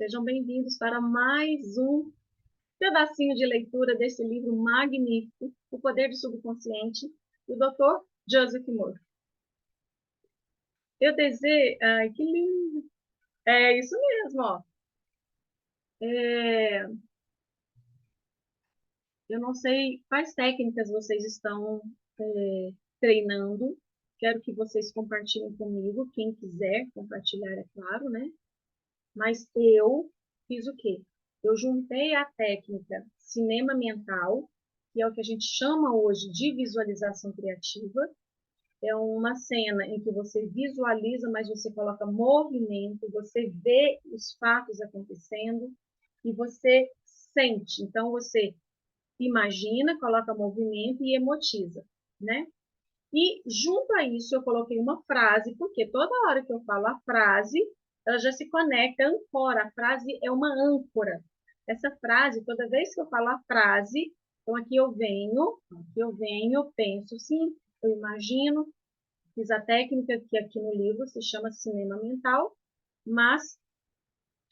Sejam bem-vindos para mais um pedacinho de leitura desse livro magnífico, O Poder do Subconsciente, do Dr. Joseph Murphy. Eu desejo... Ai, que lindo! É isso mesmo, ó. Eu não sei quais técnicas vocês estão treinando. Quero que vocês compartilhem comigo, quem quiser compartilhar, é claro, né? Mas eu fiz o quê? Eu juntei a técnica cinema mental, que é o que a gente chama hoje de visualização criativa. É uma cena em que você visualiza, mas você coloca movimento, você vê os fatos acontecendo e você sente. Então, você imagina, coloca movimento e emotiza, né? E junto a isso eu coloquei uma frase, porque toda hora que eu falo a frase, ela já se conecta, ancora. A frase é uma âncora. Essa frase, toda vez que eu falo a frase, então aqui eu penso sim, eu imagino, fiz a técnica que aqui no livro se chama cinema mental, mas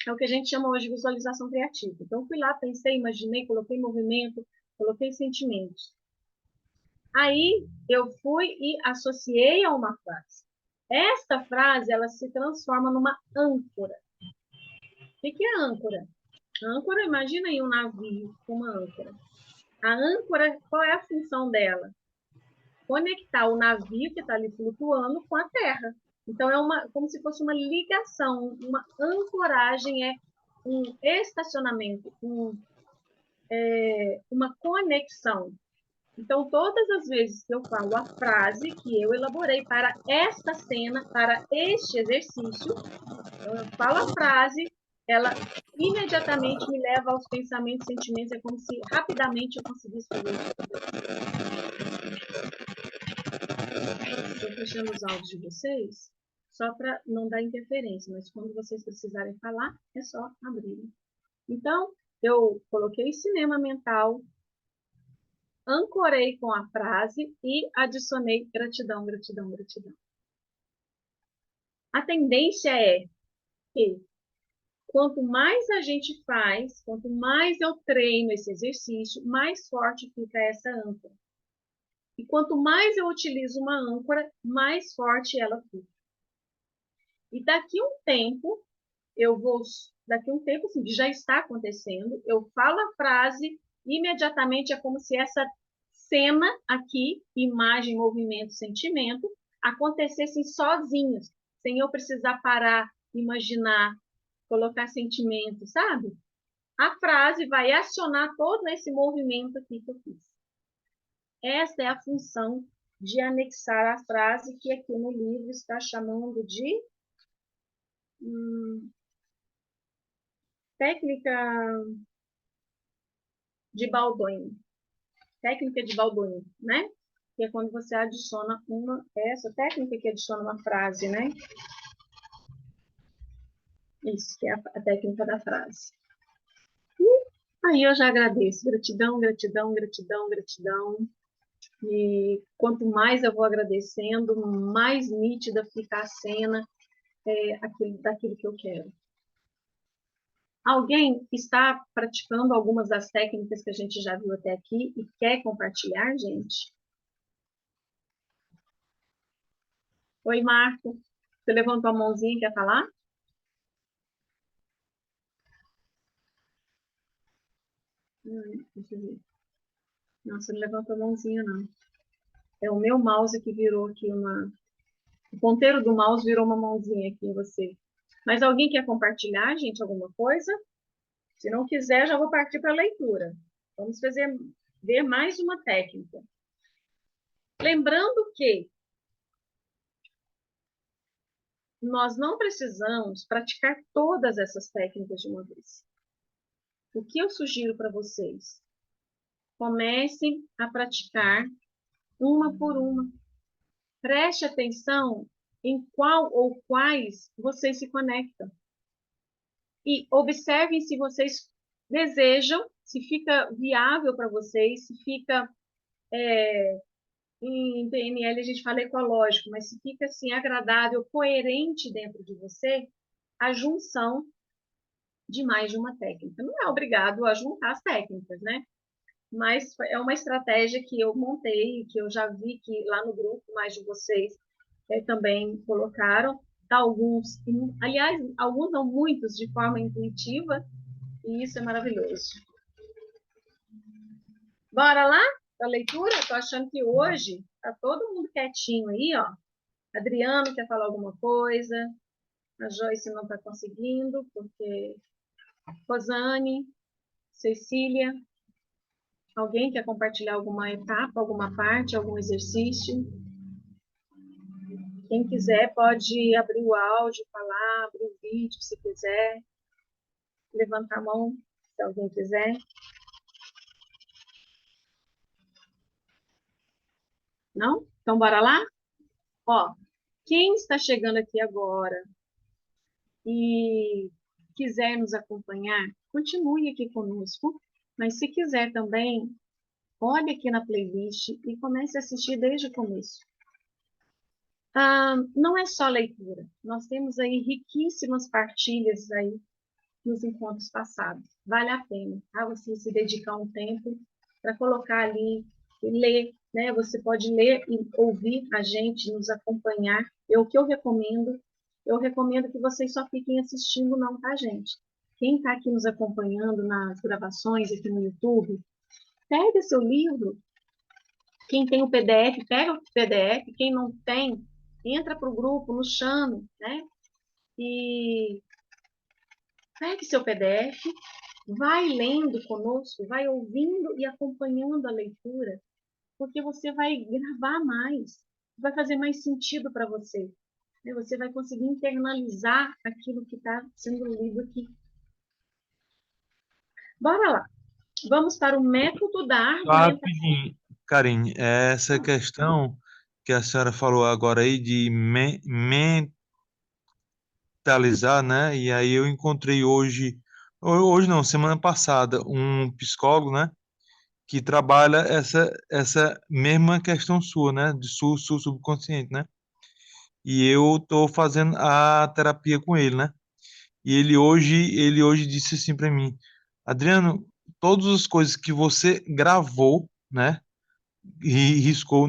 é o que a gente chama hoje de visualização criativa. Então, fui lá, pensei, imaginei, coloquei movimento, coloquei sentimentos. Aí eu fui e associei a uma frase. Esta frase, ela se transforma numa âncora. O que é âncora? Âncora, imagina aí um navio com uma âncora. A âncora, qual é a função dela? Conectar o navio que está ali flutuando com a terra. Então, como se fosse uma ligação, uma ancoragem, é um estacionamento, uma conexão. Então, todas as vezes que eu falo a frase que eu elaborei para esta cena, para este exercício, eu falo a frase, ela imediatamente me leva aos pensamentos, sentimentos, é como se rapidamente eu conseguisse fazer isso. Estou fechando os áudios de vocês, só para não dar interferência, mas quando vocês precisarem falar, é só abrir. Então, eu coloquei cinema mental, ancorei com a frase e adicionei gratidão, gratidão, gratidão. A tendência é que quanto mais a gente faz, quanto mais eu treino esse exercício, mais forte fica essa âncora. E quanto mais eu utilizo uma âncora, mais forte ela fica. E daqui um tempo, assim, já está acontecendo, eu falo a frase, imediatamente é como se essa cena aqui, imagem, movimento, sentimento, acontecessem sozinhos, sem eu precisar parar, imaginar, colocar sentimento, sabe? A frase vai acionar todo esse movimento aqui que eu fiz. Essa é a função de anexar a frase que aqui no livro está chamando de técnica de Baldwin. Técnica de Baldwin, né? Que é quando você adiciona essa técnica que adiciona uma frase, né? Isso, que é a técnica da frase. E aí eu já agradeço. Gratidão, gratidão, gratidão, gratidão. E quanto mais eu vou agradecendo, mais nítida fica a cena daquilo que eu quero. Alguém está praticando algumas das técnicas que a gente já viu até aqui e quer compartilhar, gente? Oi, Marco. Você levantou a mãozinha e quer falar? Deixa eu ver. Não, você não levantou a mãozinha, não. É o meu mouse que virou aqui uma... O ponteiro do mouse virou uma mãozinha aqui em você. Mas alguém quer compartilhar, gente, alguma coisa? Se não quiser, já vou partir para a leitura. Vamos ver mais uma técnica. Lembrando que nós não precisamos praticar todas essas técnicas de uma vez. O que eu sugiro para vocês? Comecem a praticar uma por uma. Preste atenção em qual ou quais vocês se conectam. E observem se vocês desejam, se fica viável para vocês, se fica, em PNL a gente fala ecológico, mas se fica assim agradável, coerente dentro de você, a junção de mais de uma técnica. Não é obrigado a juntar as técnicas, né? Mas é uma estratégia que eu montei, que eu já vi que lá no grupo mais de vocês também colocaram. Tá, alguns, aliás, alguns não muitos, de forma intuitiva, e isso é maravilhoso. Bora lá para a leitura? Estou achando que hoje está todo mundo quietinho aí, ó. Adriano quer falar alguma coisa, a Joyce não está conseguindo, porque Rosane, Cecília, alguém quer compartilhar alguma etapa, alguma parte, algum exercício? Quem quiser pode abrir o áudio, falar, abrir o vídeo, se quiser. Levantar a mão, se alguém quiser. Não? Então, bora lá? Ó, quem está chegando aqui agora e quiser nos acompanhar, continue aqui conosco. Mas se quiser também, olhe aqui na playlist e comece a assistir desde o começo. Não é só leitura. Nós temos aí riquíssimas partilhas aí nos encontros passados. Vale a pena, tá? Você se dedicar um tempo para colocar ali e ler, né? Você pode ler e ouvir a gente, nos acompanhar. O que eu recomendo que vocês só fiquem assistindo, não, tá, gente? Quem está aqui nos acompanhando nas gravações aqui no YouTube, pega seu livro. Quem tem o PDF, pega o PDF. Quem não tem, entra para o grupo, nos chame, né? E pegue seu PDF, vai lendo conosco, vai ouvindo e acompanhando a leitura, porque você vai gravar mais, vai fazer mais sentido para você. Né? Você vai conseguir internalizar aquilo que está sendo lido aqui. Bora lá. Vamos para o método da Só argumentação. rapidinho, Karine, essa questão que a senhora falou agora aí de mentalizar, né? E aí eu encontrei hoje não, semana passada, um psicólogo, né? Que trabalha essa mesma questão sua, né? De subconsciente, né? E eu tô fazendo a terapia com ele, né? E ele hoje disse assim para mim, Adriano, todas as coisas que você gravou, né? E riscou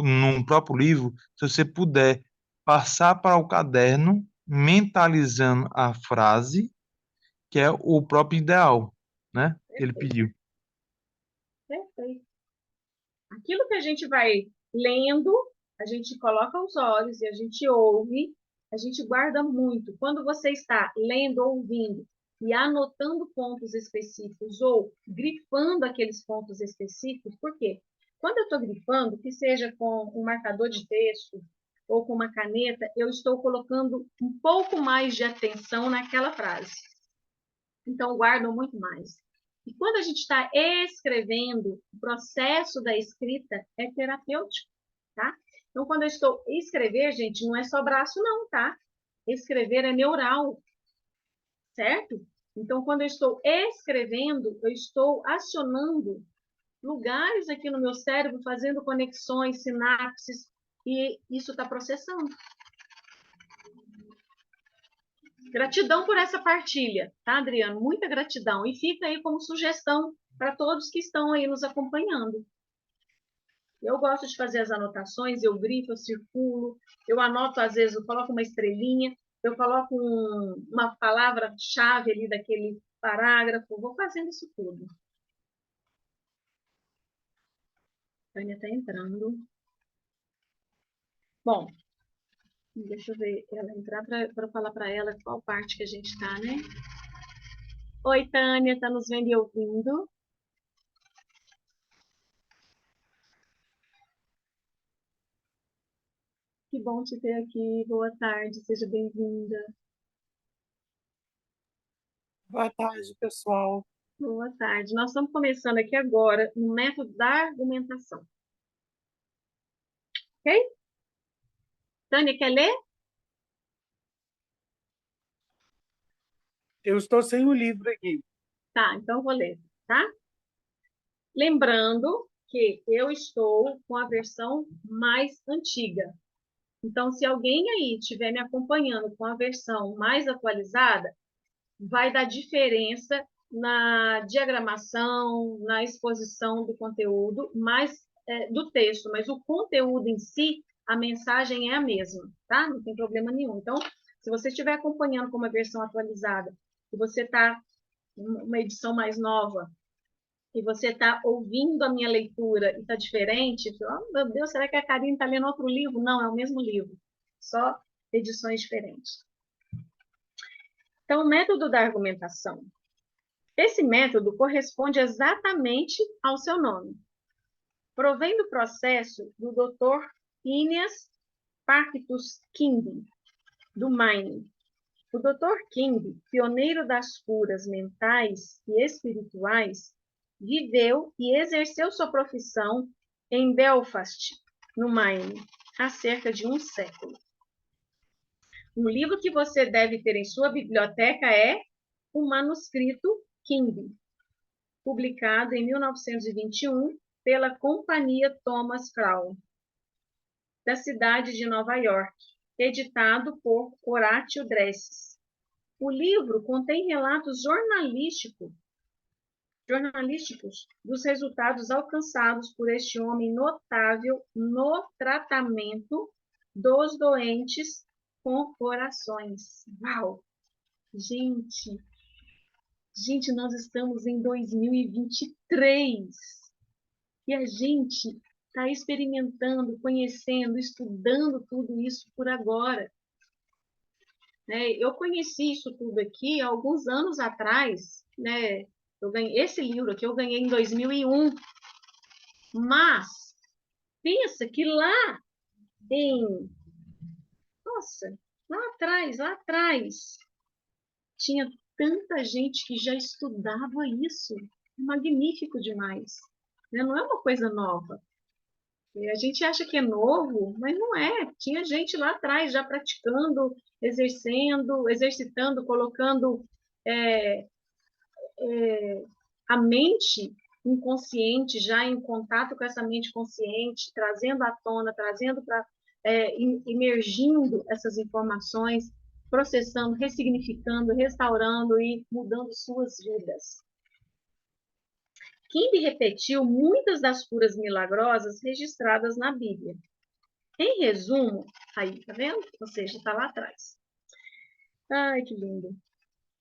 num próprio livro, se você puder passar para o caderno, mentalizando a frase, que é o próprio ideal, né? Ele Perfeito, pediu. perfeito. Aquilo que a gente vai lendo, a gente coloca os olhos e a gente ouve, a gente guarda muito. Quando você está lendo, ouvindo e anotando pontos específicos ou grifando aqueles pontos específicos, por quê? Quando eu estou grifando, que seja com um marcador de texto ou com uma caneta, eu estou colocando um pouco mais de atenção naquela frase. Então, guardam muito mais. E quando a gente está escrevendo, o processo da escrita é terapêutico, tá? Então, quando eu estou escrever, gente, não é só braço, não, tá? Escrever é neural, certo? Então, quando eu estou escrevendo, eu estou acionando lugares aqui no meu cérebro, fazendo conexões, sinapses, e isso está processando. Gratidão por essa partilha, tá, Adriano? Muita gratidão. E fica aí como sugestão para todos que estão aí nos acompanhando. Eu gosto de fazer as anotações, eu grifo, eu circulo, eu anoto, às vezes, eu coloco uma estrelinha, eu coloco uma palavra-chave ali daquele parágrafo, vou fazendo isso tudo. A Tânia está entrando. Bom, deixa eu ver ela entrar para falar para ela qual parte que a gente está, né? Oi, Tânia, está nos vendo e ouvindo? Que bom te ter aqui. Boa tarde, seja bem-vinda. Boa tarde, pessoal. Boa tarde. Nós estamos começando aqui agora o método da argumentação. Ok? Tânia, quer ler? Eu estou sem o livro aqui. Tá, então eu vou ler, tá? Lembrando que eu estou com a versão mais antiga. Então, se alguém aí estiver me acompanhando com a versão mais atualizada, vai dar diferença na diagramação, na exposição do conteúdo, do texto, mas o conteúdo em si, a mensagem é a mesma, tá? Não tem problema nenhum. Então, se você estiver acompanhando com uma versão atualizada e você está uma edição mais nova e você está ouvindo a minha leitura e está diferente, oh, meu Deus, será que a Karine está lendo outro livro? Não, é o mesmo livro, só edições diferentes. Então, o método da argumentação. Esse método corresponde exatamente ao seu nome. Provém do processo do Dr. Phineas Parkhurst King, do Maine. O Dr. King, pioneiro das curas mentais e espirituais, viveu e exerceu sua profissão em Belfast, no Maine, há cerca de um século. Um livro que você deve ter em sua biblioteca é o manuscrito King, publicado em 1921 pela Companhia Thomas Crown, da cidade de Nova York, editado por Horatio Dresses. O livro contém relatos jornalísticos dos resultados alcançados por este homem notável no tratamento dos doentes com corações. Uau! Gente, nós estamos em 2023 e a gente está experimentando, conhecendo, estudando tudo isso por agora. Né? Eu conheci isso tudo aqui há alguns anos atrás, né? Esse livro aqui eu ganhei em 2001, mas pensa que nossa, lá atrás, tinha tanta gente que já estudava isso. Magnífico demais. Né? Não é uma coisa nova. E a gente acha que é novo, mas não é. Tinha gente lá atrás já praticando, exercitando, colocando a mente inconsciente já em contato com essa mente consciente, trazendo à tona, trazendo para imergindo essas informações, processando, ressignificando, restaurando e mudando suas vidas. King repetiu muitas das curas milagrosas registradas na Bíblia. Em resumo, aí, tá vendo? Ou seja, está lá atrás. Ai, que lindo.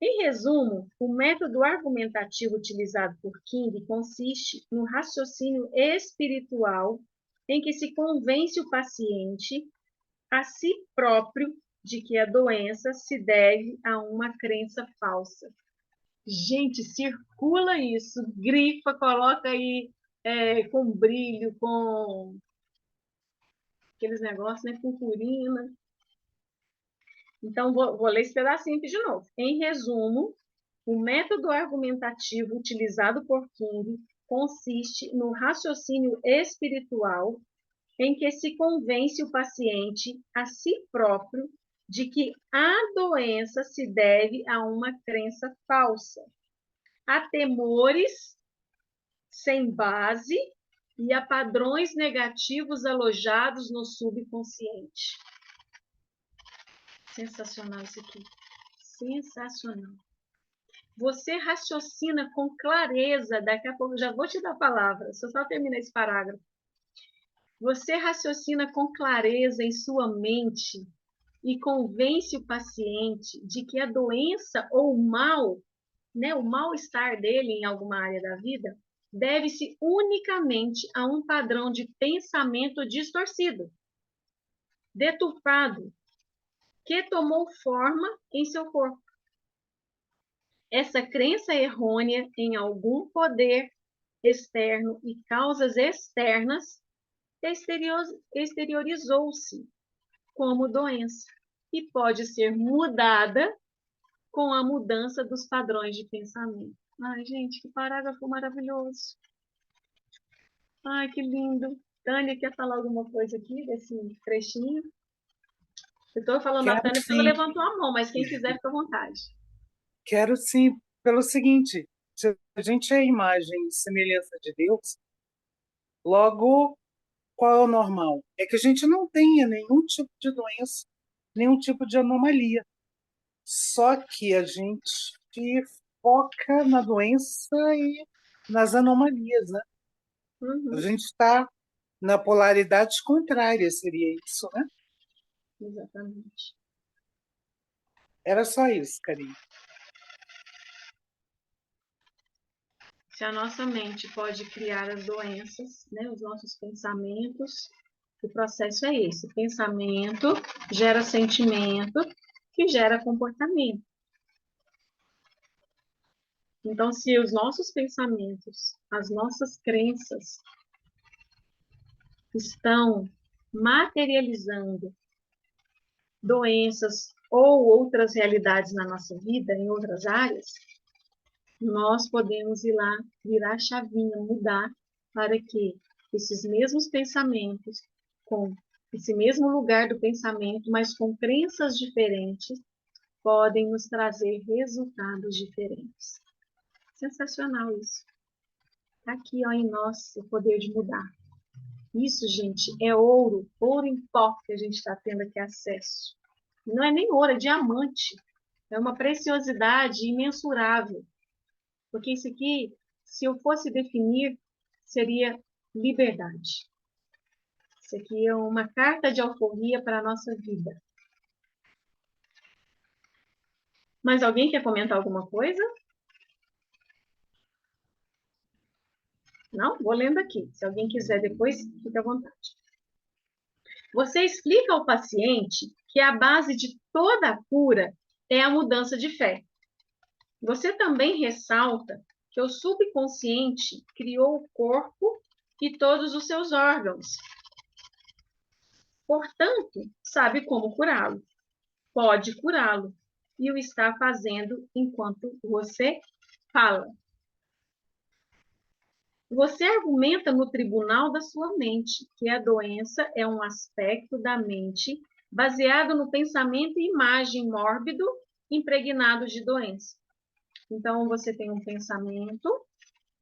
Em resumo, o método argumentativo utilizado por King consiste no raciocínio espiritual em que se convence o paciente a si próprio de que a doença se deve a uma crença falsa. Gente, circula isso, grifa, coloca aí com brilho, com aqueles negócios, né, purpurina. Então, vou ler esse pedacinho aqui de novo. Em resumo, o método argumentativo utilizado por King consiste no raciocínio espiritual em que se convence o paciente a si próprio de que a doença se deve a uma crença falsa, a temores sem base e a padrões negativos alojados no subconsciente. Sensacional isso aqui. Sensacional. Você raciocina com clareza, daqui a pouco já vou te dar a palavra, só terminar esse parágrafo. Você raciocina com clareza em sua mente e convence o paciente de que a doença ou o mal, né, o mal-estar dele em alguma área da vida, deve-se unicamente a um padrão de pensamento distorcido, deturpado, que tomou forma em seu corpo. Essa crença errônea em algum poder externo e causas externas exteriorizou-se como doença e pode ser mudada com a mudança dos padrões de pensamento. Ai, gente, que parágrafo maravilhoso. Ai, que lindo. Tânia, quer falar alguma coisa aqui desse trechinho? Eu estou falando a Quero Tânia porque ela sim, levantou a mão, mas quem quiser, fica à vontade. quero sim, pelo seguinte, se a gente é imagem e semelhança de Deus, logo, qual é o normal? É que a gente não tenha nenhum tipo de doença, nenhum tipo de anomalia. Só que a gente que foca na doença e nas anomalias, né? A Uhum, gente está na polaridade contrária, seria isso, né? exatamente. Era só isso, Karine. Se a nossa mente pode criar as doenças, né, os nossos pensamentos, o processo é esse: pensamento gera sentimento, que gera comportamento. Então, se os nossos pensamentos, as nossas crenças estão materializando doenças ou outras realidades na nossa vida, em outras áreas, nós podemos ir lá, virar a chavinha, mudar para que esses mesmos pensamentos, com esse mesmo lugar do pensamento, mas com crenças diferentes, podem nos trazer resultados diferentes. Sensacional isso. Está aqui, ó, em nós o poder de mudar. Isso, gente, é ouro, ouro em pó que a gente está tendo aqui acesso. Não é nem ouro, é diamante. É uma preciosidade imensurável. Porque isso aqui, se eu fosse definir, seria liberdade. Isso aqui é uma carta de alforria para a nossa vida. Mas alguém quer comentar alguma coisa? Não? Vou lendo aqui. Se alguém quiser depois, fique à vontade. Você explica ao paciente que a base de toda a cura é a mudança de fé. Você também ressalta que o subconsciente criou o corpo e todos os seus órgãos. Portanto, sabe como curá-lo. Pode curá-lo. E o está fazendo enquanto você fala. Você argumenta no tribunal da sua mente que a doença é um aspecto da mente baseado no pensamento e imagem mórbido impregnado de doença. Então, você tem um pensamento,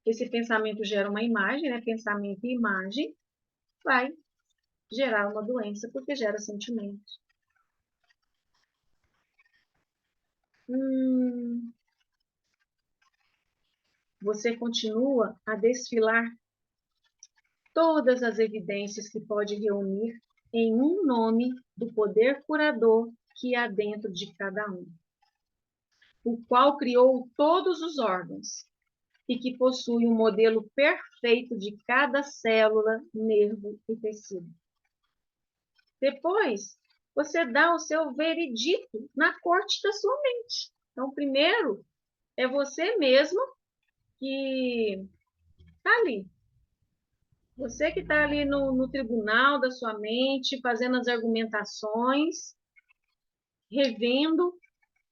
esse pensamento gera uma imagem, né? Pensamento e imagem vai gerar uma doença porque gera sentimento. Você continua a desfilar todas as evidências que pode reunir em um nome do poder curador que há dentro de cada um, o qual criou todos os órgãos e que possui um modelo perfeito de cada célula, nervo e tecido. Depois, você dá o seu veredito na corte da sua mente. Então, primeiro, é você mesmo que está ali. Você que está ali no tribunal da sua mente, fazendo as argumentações, revendo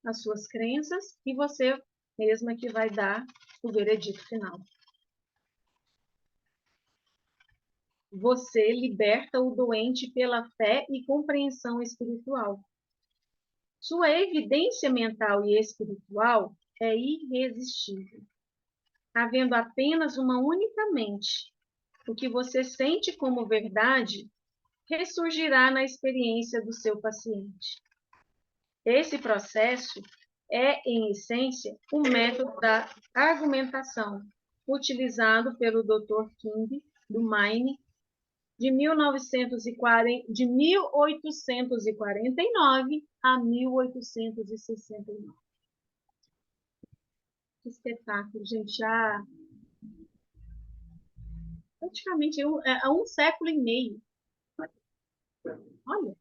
as suas crenças, e você mesma que vai dar o veredito final. Você liberta o doente pela fé e compreensão espiritual. Sua evidência mental e espiritual é irresistível. Havendo apenas uma única mente, o que você sente como verdade ressurgirá na experiência do seu paciente. Esse processo é, em essência, o método da argumentação, utilizado pelo Dr. King, do Maine, de 1849 a 1869. Que espetáculo, gente! Praticamente há um século e meio. Olha,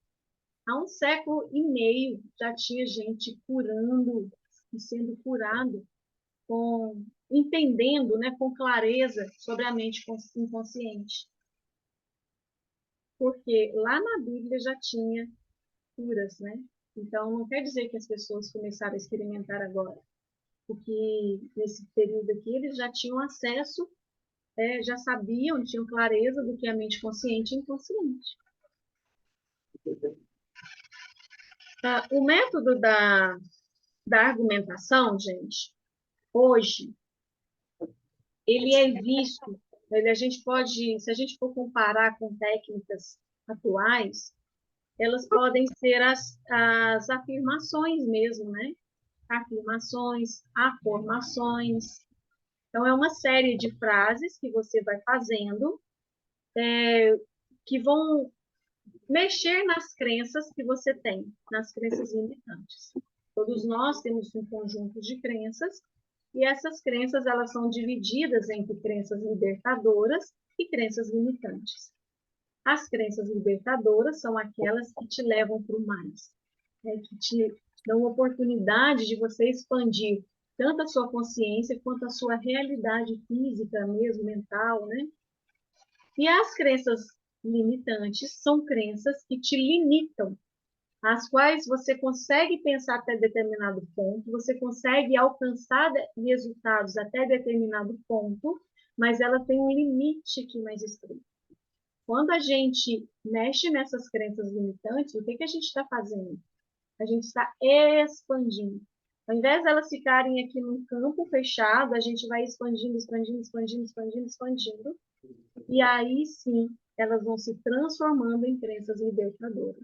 há um século e meio já tinha gente curando e sendo curado, entendendo, né, com clareza sobre a mente inconsciente. Porque lá na Bíblia já tinha curas, né? Então, não quer dizer que as pessoas começaram a experimentar agora. Porque nesse período aqui eles já tinham acesso, já sabiam, tinham clareza do que é a mente consciente e inconsciente. O método da argumentação, gente, hoje, ele é visto, a gente pode, se a gente for comparar com técnicas atuais, elas podem ser as afirmações mesmo, né? afirmações, afirmações. Então, é uma série de frases que você vai fazendo, que vão mexer nas crenças que você tem, nas crenças limitantes. Todos nós temos um conjunto de crenças, e essas crenças elas são divididas entre crenças libertadoras e crenças limitantes. As crenças libertadoras são aquelas que te levam para o mais, né? Que te dão oportunidade de você expandir tanto a sua consciência quanto a sua realidade física, mesmo mental, né? E as crenças limitantes são crenças que te limitam, as quais você consegue pensar até determinado ponto, você consegue alcançar resultados até determinado ponto, mas ela tem um limite aqui mais estreito. Quando a gente mexe nessas crenças limitantes, o que a gente está fazendo? A gente está expandindo. Ao invés de elas ficarem aqui num campo fechado, a gente vai expandindo, expandindo, expandindo, expandindo, expandindo. E aí sim, elas vão se transformando em crenças libertadoras,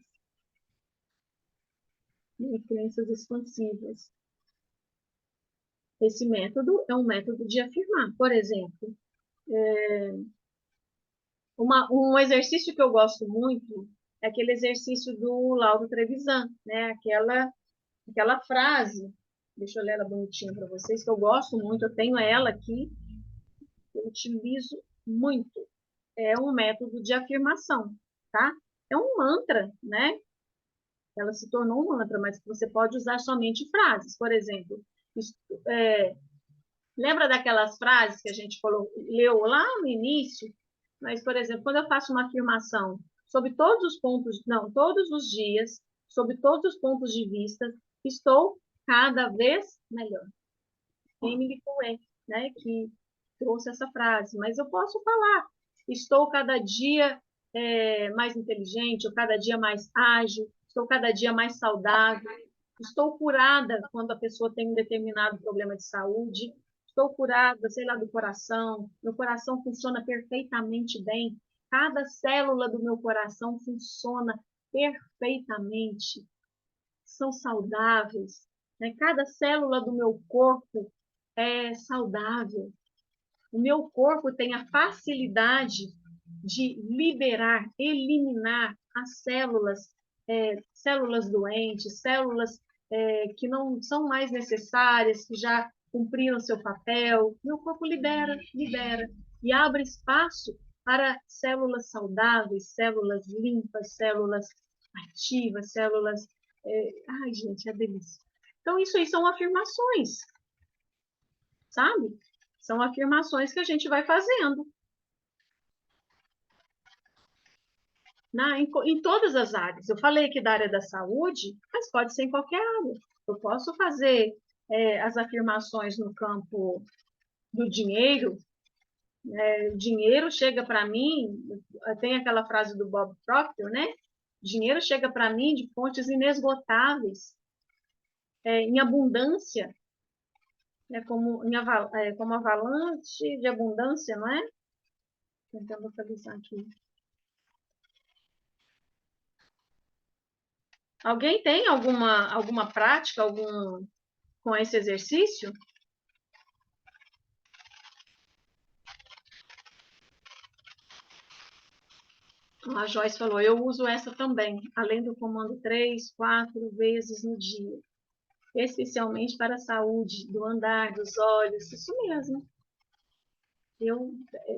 em crenças expansivas. Esse método é um método de afirmar. Por exemplo, um exercício que eu gosto muito é aquele exercício do Lauro Trevisan, né? Aquela frase, deixa eu ler ela bonitinha para vocês, que eu gosto muito, eu tenho ela aqui, eu utilizo muito. É um método de afirmação, tá? É um mantra, né? Ela se tornou um mantra, mas você pode usar somente frases. Por exemplo, é, lembra daquelas frases que a gente leu lá no início? Mas, por exemplo, quando eu faço uma afirmação sobre todos os pontos, não, todos os dias, sobre todos os pontos de vista, estou cada vez melhor. Emily Coué, né, que trouxe essa frase. Mas eu posso falar, estou cada dia mais inteligente, ou cada dia mais ágil, estou cada dia mais saudável, estou curada quando a pessoa tem um determinado problema de saúde, estou curada, sei lá, do coração, meu coração funciona perfeitamente bem, cada célula do meu coração funciona perfeitamente, são saudáveis, né? Cada célula do meu corpo é saudável. O meu corpo tem a facilidade de liberar, eliminar as células doentes, células que não são mais necessárias, que já cumpriram seu papel. Meu corpo libera e abre espaço para células saudáveis, células limpas, células ativas, células. Ai, gente, é delícia. Então, isso aí são afirmações, sabe? São afirmações que a gente vai fazendo. Em todas as áreas. Eu falei aqui da área da saúde, mas pode ser em qualquer área. Eu posso fazer as afirmações no campo do dinheiro. O dinheiro chega para mim, tem aquela frase do Bob Proctor, né? Dinheiro chega para mim de fontes inesgotáveis, em abundância, como avalanche de abundância, não é? Tentando localizar aqui. Alguém tem alguma prática com esse exercício? A Joyce falou, eu uso essa também, além do comando 3, 4 vezes no dia, especialmente para a saúde do andar, dos olhos, isso mesmo.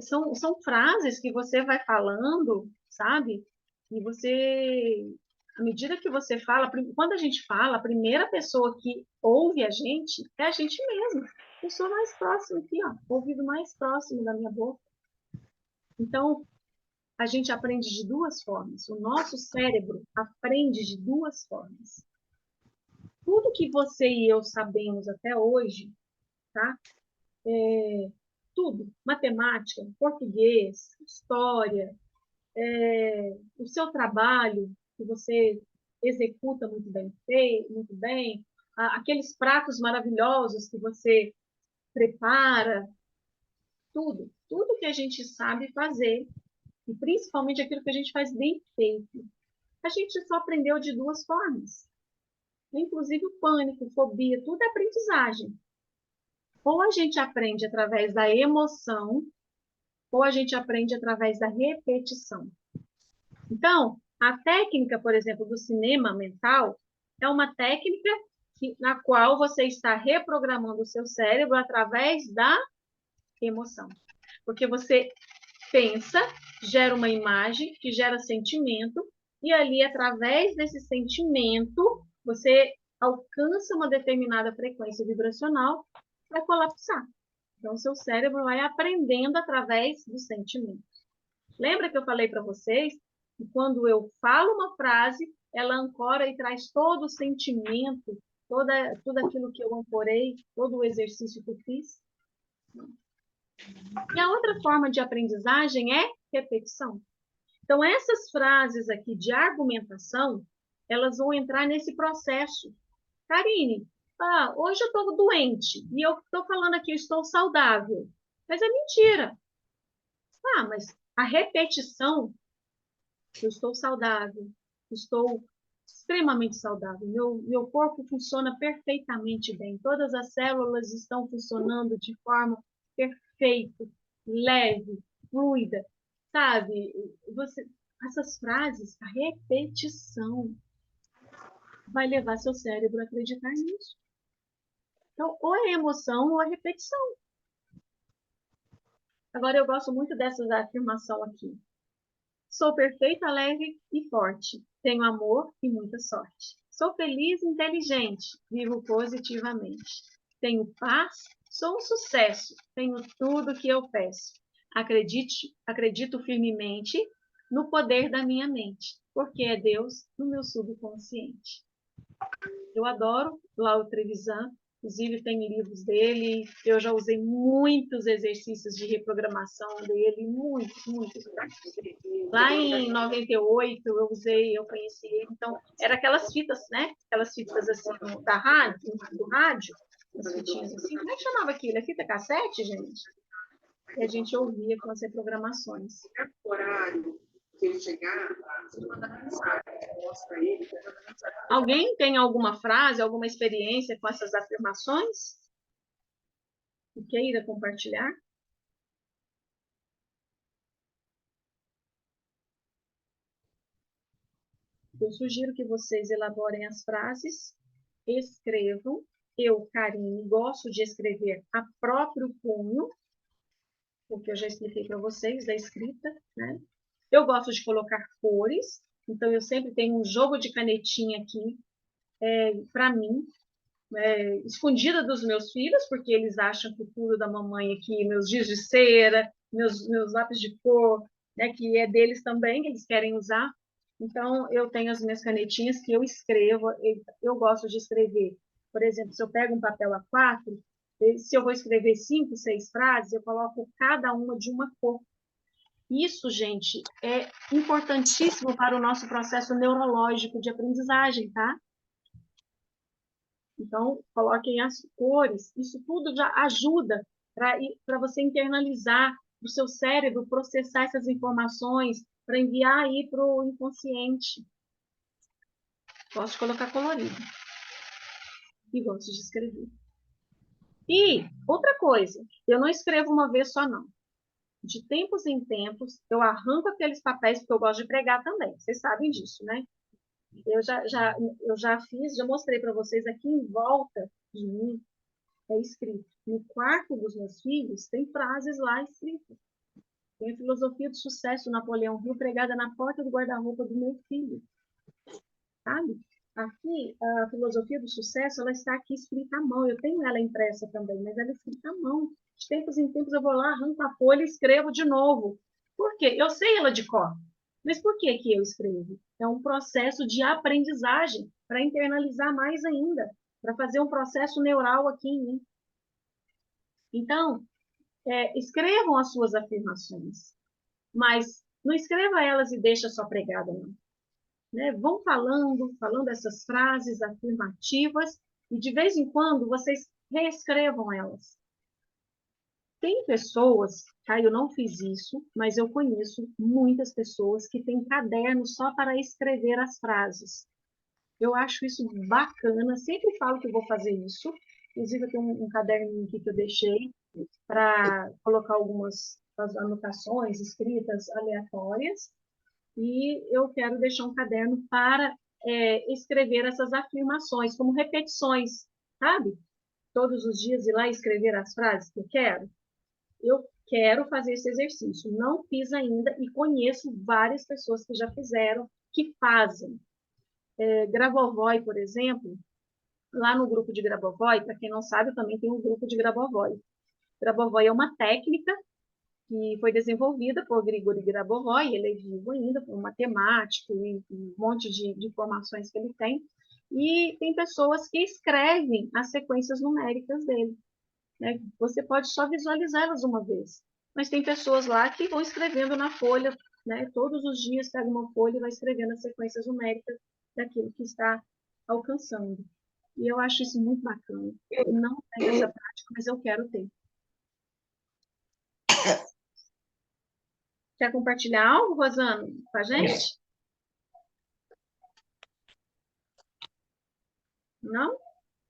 São frases que você vai falando, sabe? E você, à medida que você fala, quando a gente fala, a primeira pessoa que ouve a gente é a gente mesmo. Eu sou mais próxima aqui, ó, o ouvido mais próximo da minha boca. Então, a gente aprende de duas formas. O nosso cérebro aprende de duas formas. Tudo que você e eu sabemos até hoje, tá? Tudo, matemática, português, história, o seu trabalho que você executa muito bem, aqueles pratos maravilhosos que você prepara, tudo que a gente sabe fazer, e principalmente aquilo que a gente faz bem feito, a gente só aprendeu de duas formas. inclusive o pânico, fobia, tudo é aprendizagem. Ou a gente aprende através da emoção, ou a gente aprende através da repetição. Então, a técnica, por exemplo, do cinema mental é uma técnica na qual você está reprogramando o seu cérebro através da emoção. Porque você pensa, gera uma imagem, que gera sentimento, e ali, através desse sentimento, você alcança uma determinada frequência vibracional para colapsar. Então, seu cérebro vai aprendendo através do sentimento. Lembra que eu falei para vocês que quando eu falo uma frase, ela ancora e traz todo o sentimento, tudo aquilo que eu ancorei, todo o exercício que eu fiz? E a outra forma de aprendizagem é repetição. Então, essas frases aqui de argumentação, elas vão entrar nesse processo. Karine, hoje eu estou doente e eu estou falando aqui, eu estou saudável. Mas é mentira. Mas a repetição, eu estou saudável, estou extremamente saudável, meu corpo funciona perfeitamente bem, todas as células estão funcionando de forma perfeita, leve, fluida, sabe? Essas frases, a repetição vai levar seu cérebro a acreditar nisso. Então, ou é emoção ou é repetição. Agora, eu gosto muito dessa afirmação aqui. Sou perfeita, leve e forte. Tenho amor e muita sorte. Sou feliz e inteligente. Vivo positivamente. Tenho paz, sou um sucesso. Tenho tudo o que eu peço. Acredito firmemente no poder da minha mente, porque é Deus no meu subconsciente. Eu adoro Lauro Trevisan, inclusive tem livros dele, eu já usei muitos exercícios de reprogramação dele, muitos. Lá em 98 eu conheci ele, então era aquelas fitas, né? Aquelas fitas assim da rádio, do rádio, as fitinhas assim, como é que chamava aquilo? É fita cassete, gente? E a gente ouvia com as reprogramações. Horário que ele chegar, você manda mensagem, mostra ele. Alguém tem alguma frase, alguma experiência com essas afirmações? E queira compartilhar? Eu sugiro que vocês elaborem as frases, escrevam. Eu, Karine, gosto de escrever a próprio punho, porque eu já expliquei para vocês da escrita, né? Eu gosto de colocar cores, então eu sempre tenho um jogo de canetinha aqui para mim, escondida dos meus filhos, porque eles acham que tudo da mamãe aqui, meus giz de cera, meus lápis de cor, né, que é deles também, que eles querem usar. Então, eu tenho as minhas canetinhas que eu escrevo, eu gosto de escrever. Por exemplo, se eu pego um papel A4, se eu vou escrever 5, 6 frases, eu coloco cada uma de uma cor. Isso, gente, é importantíssimo para o nosso processo neurológico de aprendizagem, tá? Então, coloquem as cores, isso tudo já ajuda para você internalizar, para o seu cérebro processar essas informações, para enviar aí para o inconsciente. Gosto de colocar colorido. E gosto de escrever. E outra coisa, eu não escrevo uma vez só, não. De tempos em tempos, eu arranco aqueles papéis, porque eu gosto de pregar também. Vocês sabem disso, né? Eu já fiz, já mostrei para vocês aqui em volta de mim, é escrito. No quarto dos meus filhos, tem frases lá escritas. Tem a filosofia do sucesso, Napoleão Hill, pregada na porta do guarda-roupa do meu filho. Sabe? Aqui, a filosofia do sucesso, ela está aqui escrita à mão. Eu tenho ela impressa também, mas ela é escrita à mão. De tempos em tempos eu vou lá, arranco a folha e escrevo de novo. Por quê? Eu sei ela de cor. Mas por que que eu escrevo? É um processo de aprendizagem para internalizar mais ainda, para fazer um processo neural aqui em mim. Então, escrevam as suas afirmações, mas não escreva elas e deixa só pregada, não. Né? Vão falando essas frases afirmativas e de vez em quando vocês reescrevam elas. Tem pessoas, eu não fiz isso, mas eu conheço muitas pessoas que têm cadernos só para escrever as frases. Eu acho isso bacana, sempre falo que vou fazer isso. Inclusive, eu tenho um caderninho aqui que eu deixei para colocar algumas as anotações escritas aleatórias. E eu quero deixar um caderno para escrever essas afirmações, como repetições, sabe? Todos os dias ir lá e escrever as frases que eu quero. Eu quero fazer esse exercício. Não fiz ainda e conheço várias pessoas que já fizeram, que fazem. Grabovoi, por exemplo, lá no grupo de Grabovoi, para quem não sabe, eu também tenho um grupo de Grabovoi. Grabovoi é uma técnica que foi desenvolvida por Grigori Grabovoi, ele é vivo ainda, um matemático e um monte de informações que ele tem. E tem pessoas que escrevem as sequências numéricas dele. Né? Você pode só visualizá-las uma vez, mas tem pessoas lá que vão escrevendo na folha, né? Todos os dias pega uma folha e vai escrevendo as sequências numéricas daquilo que está alcançando. E eu acho isso muito bacana. Eu não tenho essa prática, mas eu quero ter. Quer compartilhar algo, Rosana, com a gente? Não?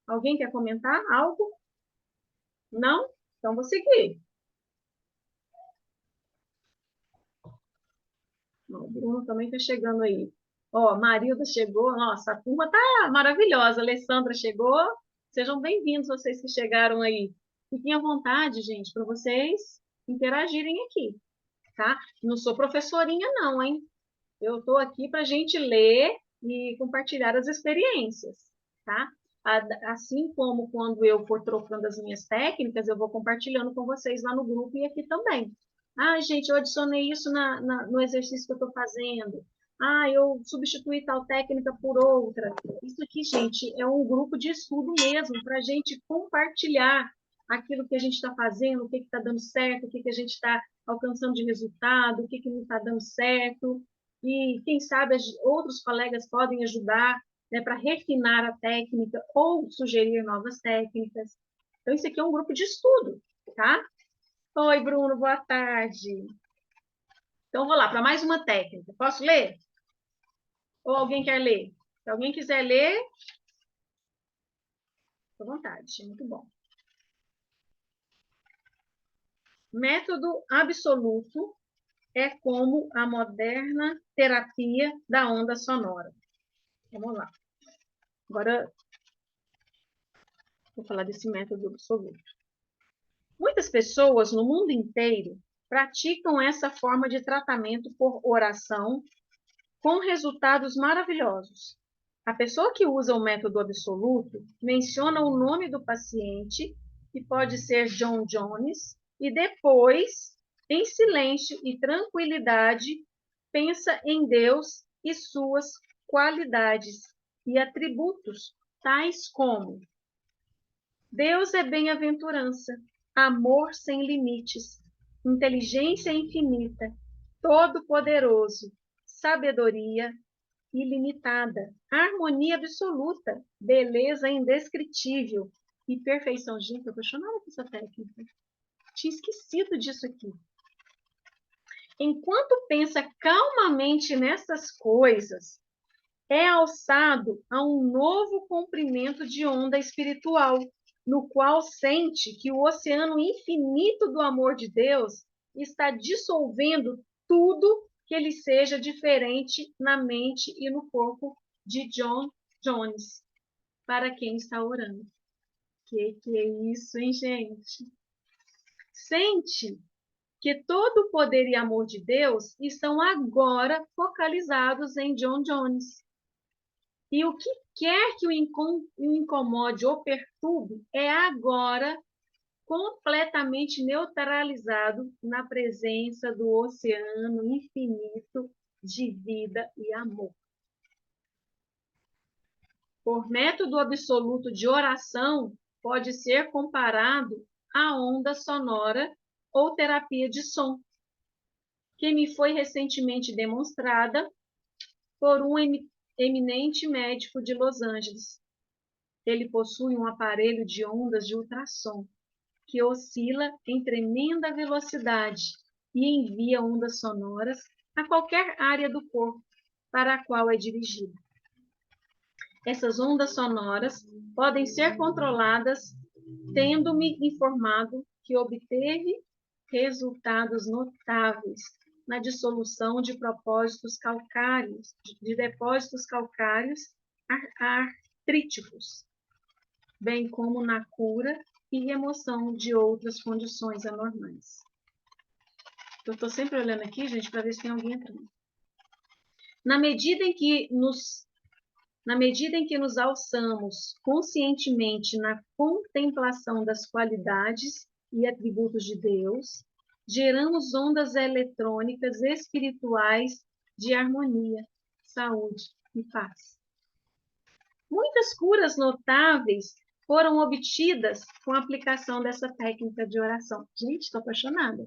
Alguém quer comentar algo? Não? Então vou seguir. O Bruno também está chegando aí. Ó, Marilda chegou. Nossa, a turma tá maravilhosa. A Alessandra chegou. Sejam bem-vindos vocês que chegaram aí. Fiquem à vontade, gente, para vocês interagirem aqui, tá? Não sou professorinha, não, hein? Eu estou aqui para a gente ler e compartilhar as experiências, tá? Assim como quando eu for trocando as minhas técnicas, eu vou compartilhando com vocês lá no grupo e aqui também. Ah, gente, eu adicionei isso no exercício que eu estou fazendo. Ah, eu substituí tal técnica por outra. Isso aqui, gente, é um grupo de estudo mesmo, para a gente compartilhar aquilo que a gente está fazendo, o que está dando certo, o que a gente está alcançando de resultado, o que não está dando certo. E, quem sabe, outros colegas podem ajudar, né, para refinar a técnica ou sugerir novas técnicas. Então, isso aqui é um grupo de estudo, tá? Oi, Bruno, boa tarde. Então, vou lá para mais uma técnica. Posso ler? Ou alguém quer ler? Se alguém quiser ler, fica à vontade, muito bom. Método absoluto é como a moderna terapia da onda sonora. Vamos lá. Agora, vou falar desse método absoluto. Muitas pessoas no mundo inteiro praticam essa forma de tratamento por oração com resultados maravilhosos. A pessoa que usa o método absoluto menciona o nome do paciente, que pode ser John Jones, e depois, em silêncio e tranquilidade, pensa em Deus e suas qualidades e atributos, tais como: Deus é bem-aventurança, amor sem limites, inteligência infinita, todo-poderoso, sabedoria ilimitada, harmonia absoluta, beleza indescritível e perfeição. Gente, eu tô apaixonada com essa técnica. Tinha esquecido disso aqui. Enquanto pensa calmamente nessas coisas, é alçado a um novo comprimento de onda espiritual, no qual sente que o oceano infinito do amor de Deus está dissolvendo tudo que lhe seja diferente na mente e no corpo de John Jones, para quem está orando. Que é isso, hein, gente? Sente que todo o poder e amor de Deus estão agora focalizados em John Jones. E o que quer que o incomode ou perturbe é agora completamente neutralizado na presença do oceano infinito de vida e amor. Por método absoluto de oração, pode ser comparado à onda sonora ou terapia de som, que me foi recentemente demonstrada por um eminente médico de Los Angeles. Ele possui um aparelho de ondas de ultrassom que oscila em tremenda velocidade e envia ondas sonoras a qualquer área do corpo para a qual é dirigido. Essas ondas sonoras podem ser controladas, tendo-me informado que obteve resultados notáveis na dissolução de propósitos calcários, de depósitos calcários artríticos, bem como na cura e remoção de outras condições anormais. Eu estou sempre olhando aqui, gente, para ver se tem alguém entrando. Na medida em que nos alçamos conscientemente na contemplação das qualidades e atributos de Deus, geramos ondas eletrônicas espirituais de harmonia, saúde e paz. Muitas curas notáveis foram obtidas com a aplicação dessa técnica de oração. Gente, estou apaixonada.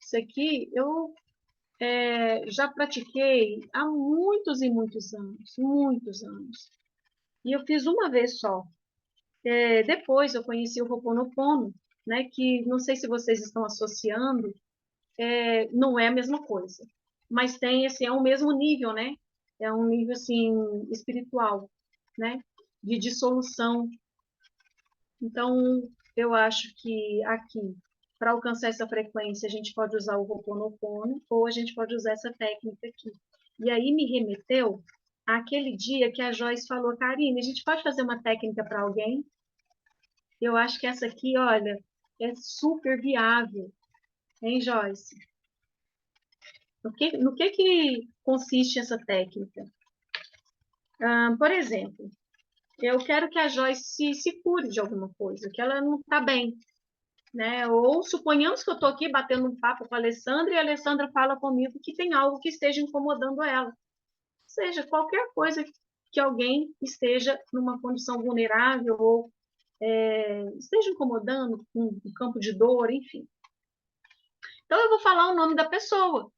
Isso aqui eu já pratiquei há muitos e muitos anos, muitos anos. E eu fiz uma vez só. Depois eu conheci o Ho'oponopono, né, que não sei se vocês estão associando, não é a mesma coisa, mas tem assim, é o mesmo nível, né? É um nível assim espiritual, né? De dissolução. Então, eu acho que aqui, para alcançar essa frequência, a gente pode usar o Ho'oponopono ou a gente pode usar essa técnica aqui. E aí me remeteu àquele dia que a Joyce falou, Karine, a gente pode fazer uma técnica para alguém? Eu acho que essa aqui, olha, é super viável, hein, Joyce? No que consiste essa técnica? Por exemplo, eu quero que a Joyce se cure de alguma coisa, que ela não está bem, né? Ou suponhamos que eu estou aqui batendo um papo com a Alessandra e a Alessandra fala comigo que tem algo que esteja incomodando ela. Ou seja, qualquer coisa que alguém esteja numa condição vulnerável ou esteja incomodando, um campo de dor, enfim. Então, eu vou falar o nome da pessoa.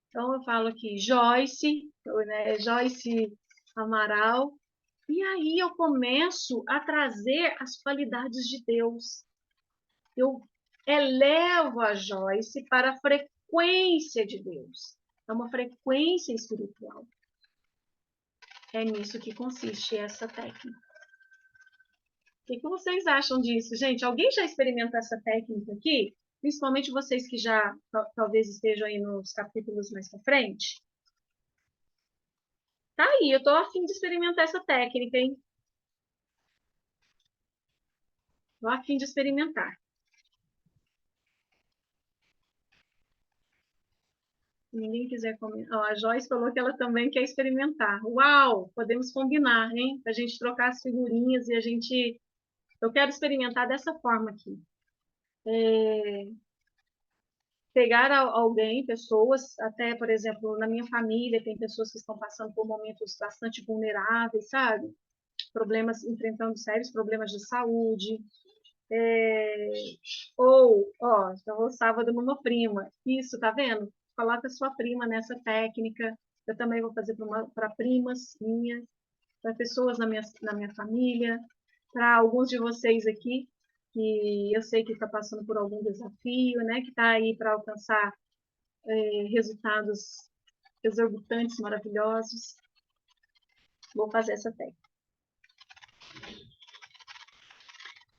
Então, eu falo aqui, Joyce, né, Joyce Amaral, e aí eu começo a trazer as qualidades de Deus. Eu elevo a Joyce para a frequência de Deus. É uma frequência espiritual. É nisso que consiste essa técnica. O que vocês acham disso, gente? Alguém já experimentou essa técnica aqui? Principalmente vocês que já talvez estejam aí nos capítulos mais para frente. Tá aí, eu tô a fim de experimentar essa técnica, hein? Tô a fim de experimentar. Se ninguém quiser comentar. A Joyce falou que ela também quer experimentar. Uau! Podemos combinar, hein? Pra gente trocar as figurinhas e a gente. Eu quero experimentar dessa forma aqui. Pegar alguém, pessoas, até, por exemplo, na minha família, tem pessoas que estão passando por momentos bastante vulneráveis, sabe? Problemas, enfrentando sérios problemas de saúde. Então, o sábado numa prima. Isso, tá vendo? Coloca sua prima nessa técnica. Eu também vou fazer para primas minhas, para pessoas na minha família, para alguns de vocês aqui, que eu sei que está passando por algum desafio, né? Que está aí para alcançar resultados exorbitantes, maravilhosos. Vou fazer essa técnica.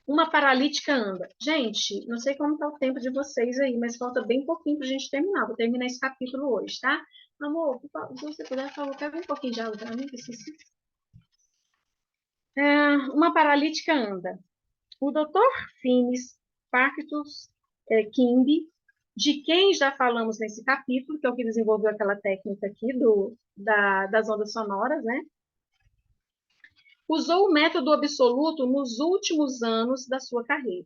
Uma paralítica anda. Gente, não sei como está o tempo de vocês aí, mas falta bem pouquinho para a gente terminar. Vou terminar esse capítulo hoje, tá? Amor, se você puder, colocar um pouquinho de água para mim, que esqueci. Uma paralítica anda. O Dr. Finis Parktus King, de quem já falamos nesse capítulo, que é o que desenvolveu aquela técnica aqui das ondas sonoras, né? Usou o método absoluto nos últimos anos da sua carreira.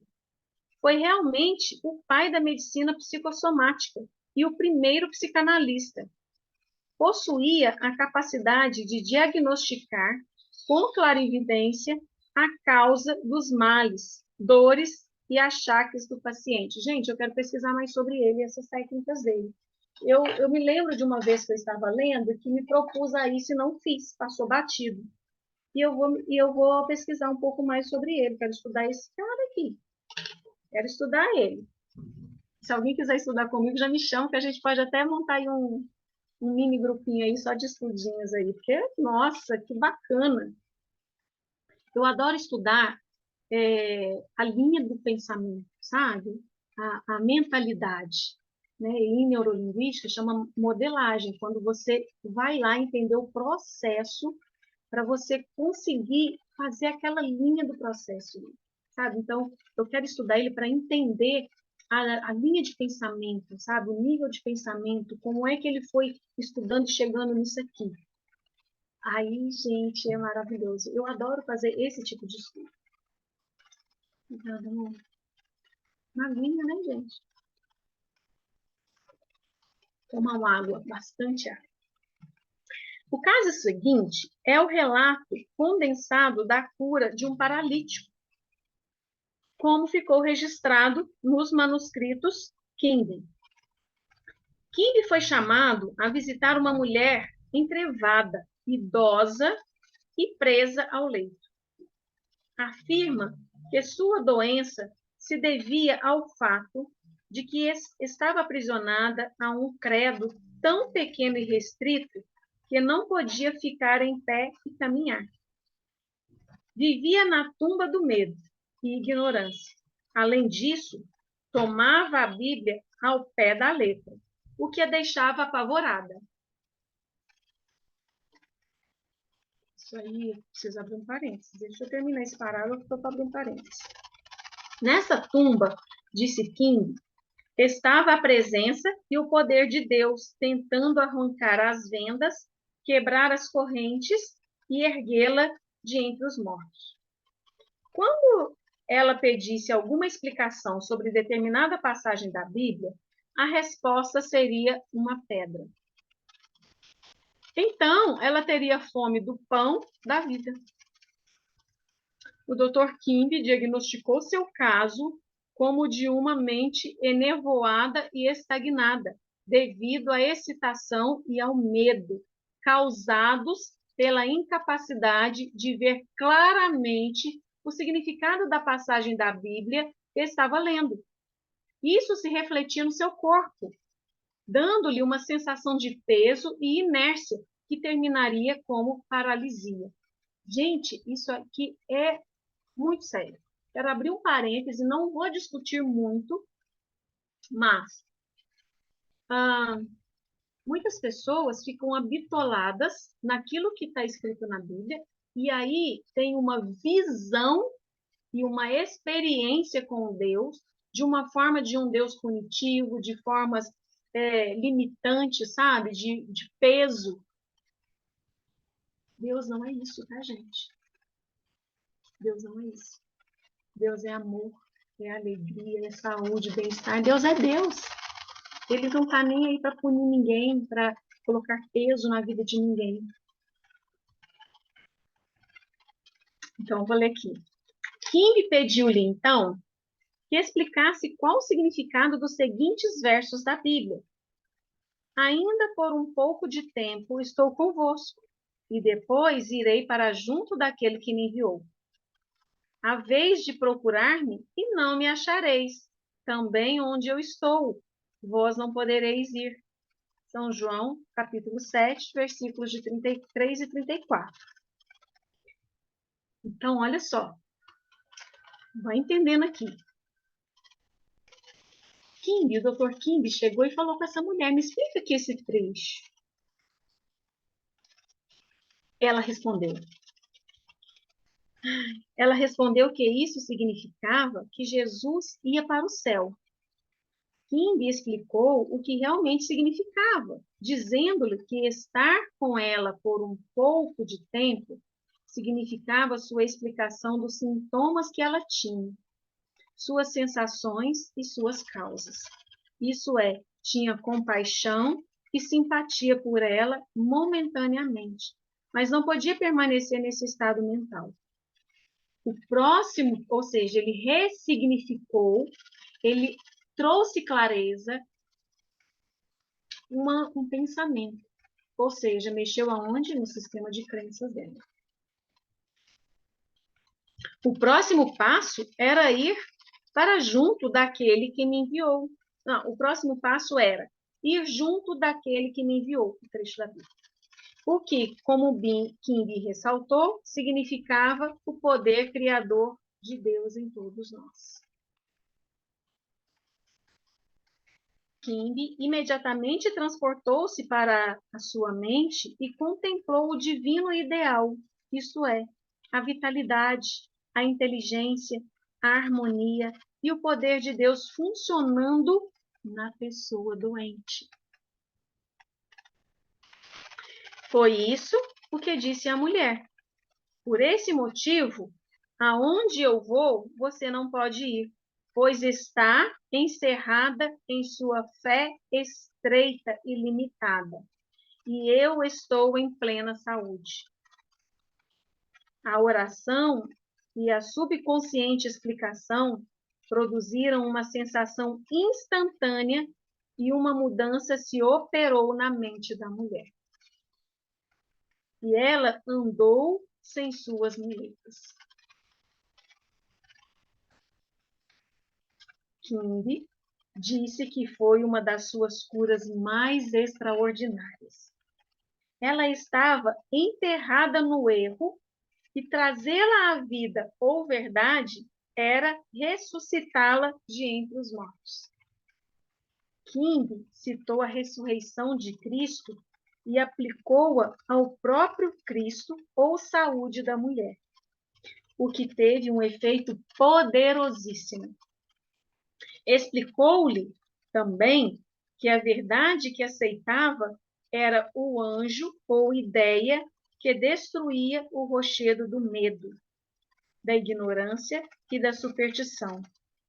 Foi realmente o pai da medicina psicossomática e o primeiro psicanalista. Possuía a capacidade de diagnosticar com clarividência a causa dos males, dores e achaques do paciente. Gente, eu quero pesquisar mais sobre ele e essas técnicas dele. Eu me lembro de uma vez que eu estava lendo que me propus a isso e não fiz, passou batido. E eu vou pesquisar um pouco mais sobre ele, quero estudar esse cara aqui. Quero estudar ele. Se alguém quiser estudar comigo, já me chama, que a gente pode até montar aí um mini grupinho aí, só de estudinhos aí. Porque, nossa, que bacana. Eu adoro estudar a linha do pensamento, sabe? A mentalidade. Né? Em neurolinguística chama modelagem, quando você vai lá entender o processo para você conseguir fazer aquela linha do processo, sabe? Então, eu quero estudar ele para entender a linha de pensamento, sabe? O nível de pensamento, como é que ele foi estudando e chegando nisso aqui. Aí, gente, é maravilhoso. Eu adoro fazer esse tipo de estudo. Uma linha, né, gente? Tomar uma água, bastante água. O caso seguinte é o relato condensado da cura de um paralítico, como ficou registrado nos manuscritos Kimbe. Kimbe foi chamado a visitar uma mulher entrevada, idosa e presa ao leito. Afirma que sua doença se devia ao fato de que estava aprisionada a um credo tão pequeno e restrito que não podia ficar em pé e caminhar. Vivia na tumba do medo e ignorância. Além disso, tomava a Bíblia ao pé da letra, o que a deixava apavorada. Isso aí, preciso abrir um parênteses. Deixa eu terminar esse parágrafo para abrir um parênteses. Nessa tumba, disse King, estava a presença e o poder de Deus tentando arrancar as vendas, quebrar as correntes e erguê-la de entre os mortos. Quando ela pedisse alguma explicação sobre determinada passagem da Bíblia, a resposta seria uma pedra. Então, ela teria fome do pão da vida. O Dr. Kimbe diagnosticou seu caso como de uma mente enevoada e estagnada, devido à excitação e ao medo causados pela incapacidade de ver claramente o significado da passagem da Bíblia que estava lendo. Isso se refletia no seu corpo, dando-lhe uma sensação de peso e inércia que terminaria como paralisia. Gente, isso aqui é muito sério. Quero abrir um parêntese, não vou discutir muito, mas muitas pessoas ficam habitoladas naquilo que está escrito na Bíblia e aí tem uma visão e uma experiência com Deus de uma forma de um Deus punitivo, de formas limitantes, sabe? De peso. Deus não é isso, tá, gente? Deus não é isso. Deus é amor, é alegria, é saúde, bem-estar. Deus é Deus. Ele não está nem aí para punir ninguém, para colocar peso na vida de ninguém. Então, vou ler aqui. King pediu-lhe, então, que explicasse qual o significado dos seguintes versos da Bíblia. Ainda por um pouco de tempo estou convosco, e depois irei para junto daquele que me enviou. Haveis de procurar-me e não me achareis. Também onde eu estou, vós não podereis ir. São João, capítulo 7, versículos de 33 e 34. Então, olha só. Vai entendendo aqui. King, o Dr. King chegou e falou com essa mulher, me explica aqui esse trecho. Ela respondeu. Ela respondeu que isso significava que Jesus ia para o céu. King explicou o que realmente significava, dizendo-lhe que estar com ela por um pouco de tempo significava sua explicação dos sintomas que ela tinha, suas sensações e suas causas. Isso é, tinha compaixão e simpatia por ela momentaneamente, mas não podia permanecer nesse estado mental. O próximo, ou seja, ele ressignificou, ele trouxe clareza, um pensamento, ou seja, mexeu aonde? No sistema de crenças dela. O próximo passo era ir para junto daquele que me enviou. Não, o próximo passo era ir junto daquele que me enviou, o trecho da Bíblia. o que, como Kimby ressaltou, significava o poder criador de Deus em todos nós. Kimby imediatamente transportou-se para a sua mente e contemplou o divino ideal, isto é, a vitalidade, a inteligência, a harmonia e o poder de Deus funcionando na pessoa doente. Foi isso o que disse a mulher. Por esse motivo, aonde eu vou, você não pode ir, pois está encerrada em sua fé estreita e limitada, e eu estou em plena saúde. A oração e a subconsciente explicação produziram uma sensação instantânea e uma mudança se operou na mente da mulher. E ela andou sem suas muletas. Kimby disse que foi uma das suas curas mais extraordinárias. Ela estava enterrada no erro e trazê-la à vida ou verdade era ressuscitá-la de entre os mortos. Kimby citou a ressurreição de Cristo e aplicou-a ao próprio Cristo ou saúde da mulher, o que teve um efeito poderosíssimo. Explicou-lhe também que a verdade que aceitava era o anjo ou ideia que destruía o rochedo do medo, da ignorância e da superstição,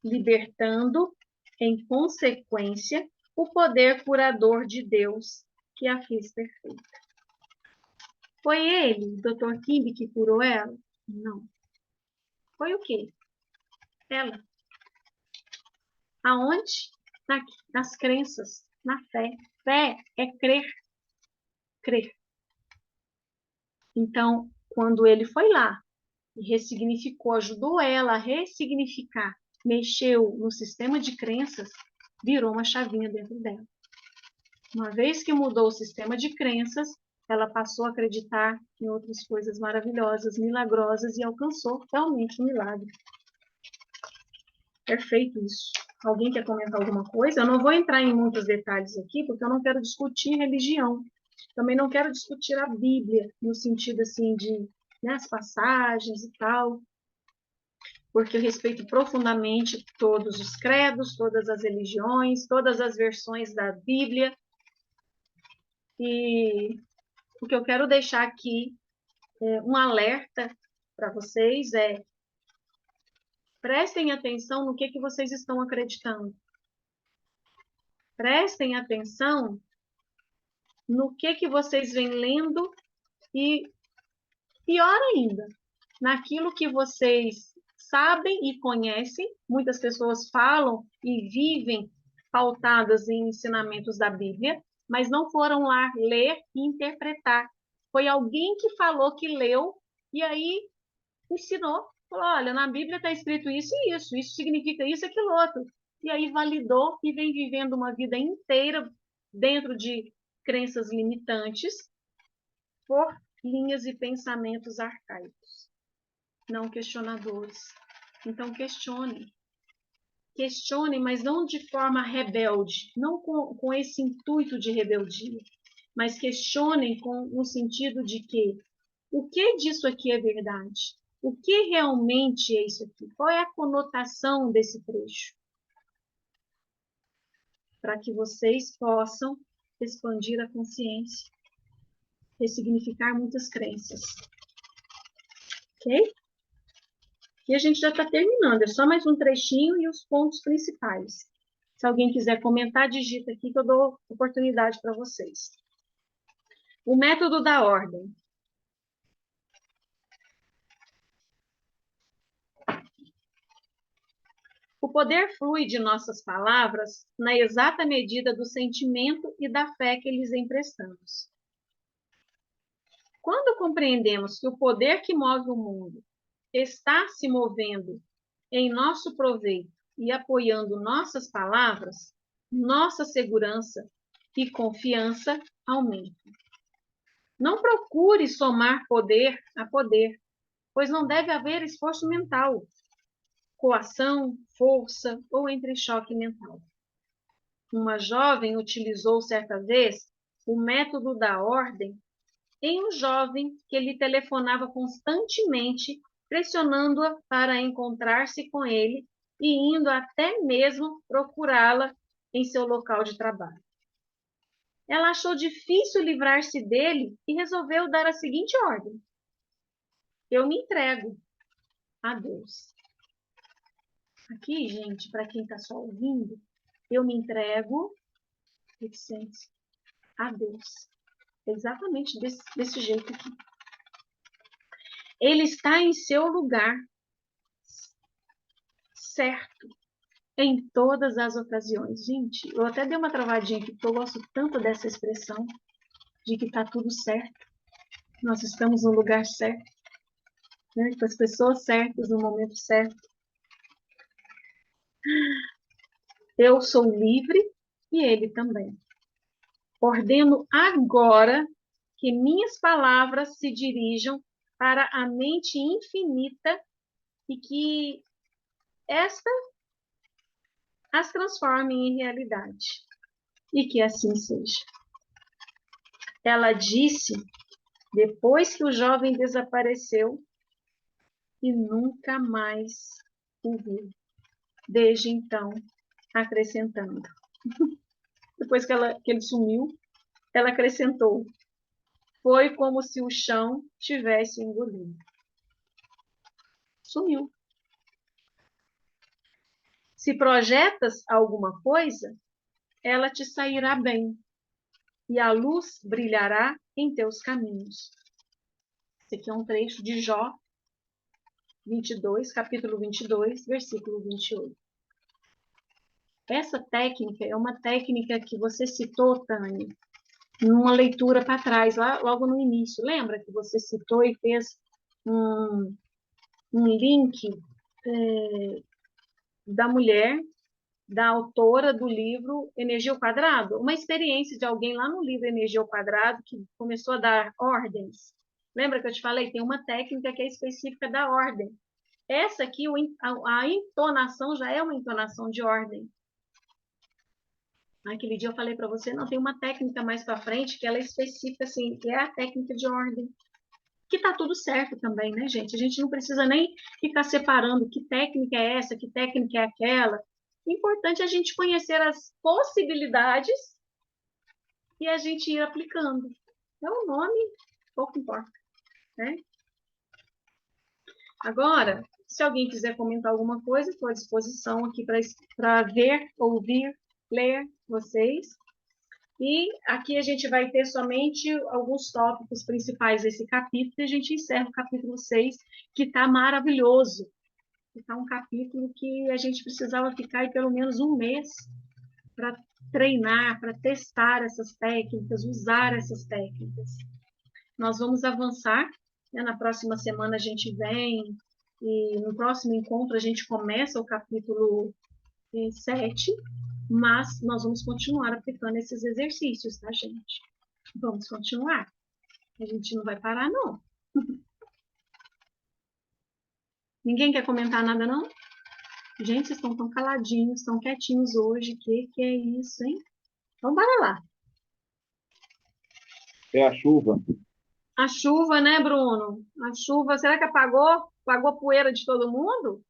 libertando, em consequência, o poder curador de Deus que a fez perfeita. Foi ele, o Dr. Kimby, que curou ela? Não. Foi o quê? Ela. Aonde? Nas crenças, na fé. Fé é crer. Crer. Então, quando ele foi lá e ressignificou, ajudou ela a ressignificar, mexeu no sistema de crenças, virou uma chavinha dentro dela. Uma vez que mudou o sistema de crenças, ela passou a acreditar em outras coisas maravilhosas, milagrosas e alcançou realmente um milagre. Perfeito isso. Alguém quer comentar alguma coisa? Eu não vou entrar em muitos detalhes aqui, porque eu não quero discutir religião. Também não quero discutir a Bíblia, no sentido assim de, né, as passagens e tal, porque eu respeito profundamente todos os credos, todas as religiões, todas as versões da Bíblia. E o que eu quero deixar aqui, um alerta para vocês é: prestem atenção no que vocês estão acreditando. Prestem atenção no que vocês vêm lendo e, pior ainda, naquilo que vocês sabem e conhecem. Muitas pessoas falam e vivem pautadas em ensinamentos da Bíblia, mas não foram lá ler e interpretar. Foi alguém que falou que leu e aí ensinou. Falou, olha, na Bíblia está escrito isso e isso significa isso e aquilo outro. E aí validou e vem vivendo uma vida inteira dentro de crenças limitantes por linhas e pensamentos arcaicos, não questionadores. Então, questionem. Questionem, mas não de forma rebelde, não com esse intuito de rebeldia, mas questionem no sentido de que o que disso aqui é verdade? O que realmente é isso aqui? Qual é a conotação desse trecho? Para que vocês possam expandir a consciência, ressignificar muitas crenças. Ok? E a gente já está terminando, é só mais um trechinho e os pontos principais. Se alguém quiser comentar, digita aqui que eu dou oportunidade para vocês. O método da ordem. O poder flui de nossas palavras na exata medida do sentimento e da fé que lhes emprestamos. Quando compreendemos que o poder que move o mundo está se movendo em nosso proveito e apoiando nossas palavras, nossa segurança e confiança aumentam. Não procure somar poder a poder, pois não deve haver esforço mental, coação, força ou entrechoque mental. Uma jovem utilizou certa vez o método da ordem em um jovem que lhe telefonava constantemente, pressionando-a para encontrar-se com ele e indo até mesmo procurá-la em seu local de trabalho. Ela achou difícil livrar-se dele e resolveu dar a seguinte ordem: eu me entrego a Deus. Aqui, gente, para quem está só ouvindo, eu me entrego, Vicente, a Deus. Exatamente desse jeito aqui. Ele está em seu lugar certo em todas as ocasiões. Gente, eu até dei uma travadinha aqui, porque eu gosto tanto dessa expressão de que está tudo certo. Nós estamos no lugar certo, né? Com as pessoas certas, no momento certo. Eu sou livre e ele também. Ordeno agora que minhas palavras se dirijam para a mente infinita e que esta as transforme em realidade. E que assim seja. Ela disse depois que o jovem desapareceu e nunca mais o viu. Desde então, acrescentando. Depois que ele sumiu, ela acrescentou: foi como se o chão tivesse engolido. Sumiu. Se projetas alguma coisa, ela te sairá bem, e a luz brilhará em teus caminhos. Esse aqui é um trecho de Jó 22, capítulo 22, versículo 28. Essa técnica é uma técnica que você citou, Tânia, numa leitura para trás, lá, logo no início. Lembra que você citou e fez um link da mulher, da autora do livro Energia ao Quadrado? Uma experiência de alguém lá no livro Energia ao Quadrado que começou a dar ordens. Lembra que eu te falei? Tem uma técnica que é específica da ordem. Essa aqui, a entonação já é uma entonação de ordem. Aquele dia eu falei para você, não, tem uma técnica mais para frente que ela é específica, assim, que é a técnica de ordem. Que tá tudo certo também, né, gente? A gente não precisa nem ficar separando que técnica é essa, que técnica é aquela. O importante é a gente conhecer as possibilidades e a gente ir aplicando. Então, o nome, pouco importa, né? Agora, se alguém quiser comentar alguma coisa, estou à disposição aqui para ver, ouvir, ler vocês. E aqui a gente vai ter somente alguns tópicos principais desse capítulo, e a gente encerra o capítulo 6, que está maravilhoso. Está um capítulo que a gente precisava ficar aí pelo menos um mês para treinar, para testar essas técnicas, usar essas técnicas. Nós vamos avançar, né? Na próxima semana a gente vem, e no próximo encontro a gente começa o capítulo 7, mas nós vamos continuar aplicando esses exercícios, tá, gente? Vamos continuar. A gente não vai parar, não. Ninguém quer comentar nada, não? Gente, vocês estão tão caladinhos, tão quietinhos hoje. Que é isso, hein? Então, bora lá. É a chuva. A chuva, né, Bruno? A chuva, será que apagou? Apagou a poeira de todo mundo?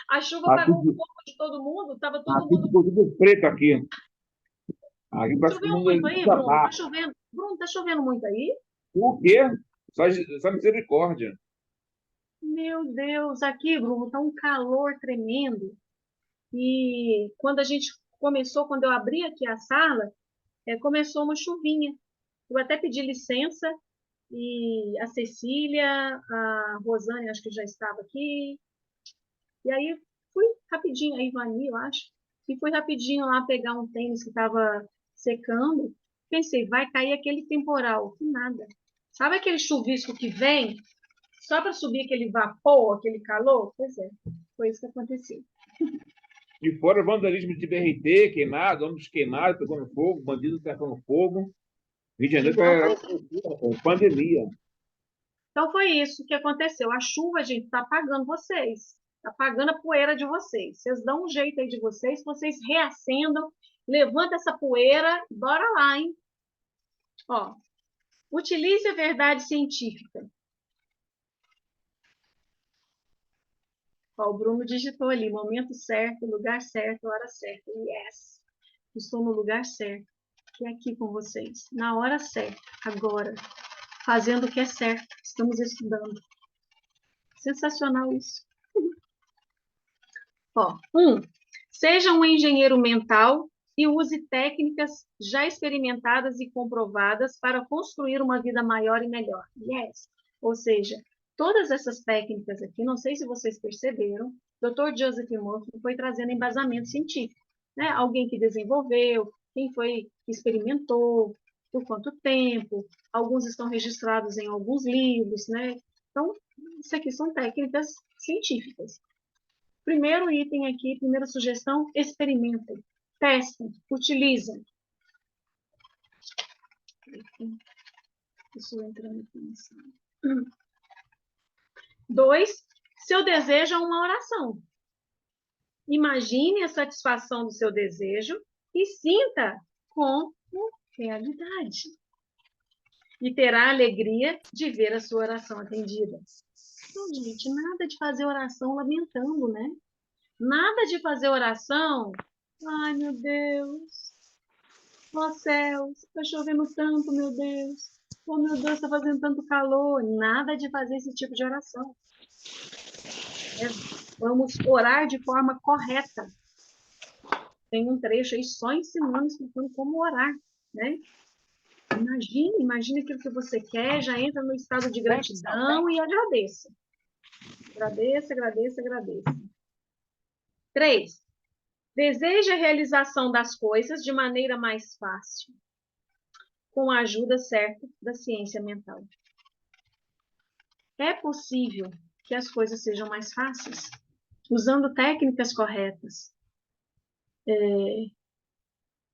A chuva Aqui, apagou um pouco de todo mundo? Tava todo aqui mundo... ficou tudo preto aqui. Aqui parece que o Choveu mundo muito ia aí, Bruno? Tá desabar. chovendo? Bruno, tá chovendo muito aí? O quê? Só misericórdia. Meu Deus, aqui, Bruno, tá um calor tremendo. E quando a gente começou, quando eu abri aqui a sala, começou uma chuvinha. Eu até pedi licença e a Cecília, a Rosane, acho que já estava aqui. E aí fui rapidinho, a Ivani, eu acho, e fui rapidinho lá pegar um tênis que estava secando. Pensei, vai cair aquele temporal. Que nada. Sabe aquele chuvisco que vem só para subir aquele vapor, aquele calor? Pois é, foi isso que aconteceu. E fora vandalismo de BRT, queimado, ônibus queimado, pegando fogo, bandido tacando fogo. Rio de Janeiro Então é pandemia. Então foi isso que aconteceu. A chuva, gente, está apagando vocês. Está apagando a poeira de vocês. Vocês dão um jeito aí de vocês, vocês reacendam, levanta essa poeira, bora lá, hein? Ó, utilize a verdade científica. Ó, o Bruno digitou ali, momento certo, lugar certo, hora certa. Yes! Estou no lugar certo. Que é aqui com vocês. Na hora certa, agora. Fazendo o que é certo. Estamos estudando. Sensacional isso. Ó, seja um engenheiro mental e use técnicas já experimentadas e comprovadas para construir uma vida maior e melhor. Yes. Ou seja, todas essas técnicas aqui, não sei se vocês perceberam, o Dr. Joseph Murphy foi trazendo embasamento científico, né? Alguém que desenvolveu, quem foi que experimentou, por quanto tempo, alguns estão registrados em alguns livros, né? Então, isso aqui são técnicas científicas. Primeiro item aqui, primeira sugestão, experimentem, testem, utilizem. Estou entrando aqui na sala. 2, seu desejo é uma oração. Imagine a satisfação do seu desejo e sinta como realidade. E terá a alegria de ver a sua oração atendida. Então, gente, nada de fazer oração lamentando, né? Nada de fazer oração. Ai, meu Deus. Ó céus, está chovendo tanto, meu Deus. Oh, meu Deus, está fazendo tanto calor. Nada de fazer esse tipo de oração. Vamos orar de forma correta. Tem um trecho aí só ensinando, explicando como orar, né? Imagine aquilo que você quer, já entra no estado de gratidão e agradeça. Agradeça, agradeça, agradeça. 3. Deseje a realização das coisas de maneira mais fácil, com a ajuda certa da ciência mental. É possível que as coisas sejam mais fáceis, usando técnicas corretas,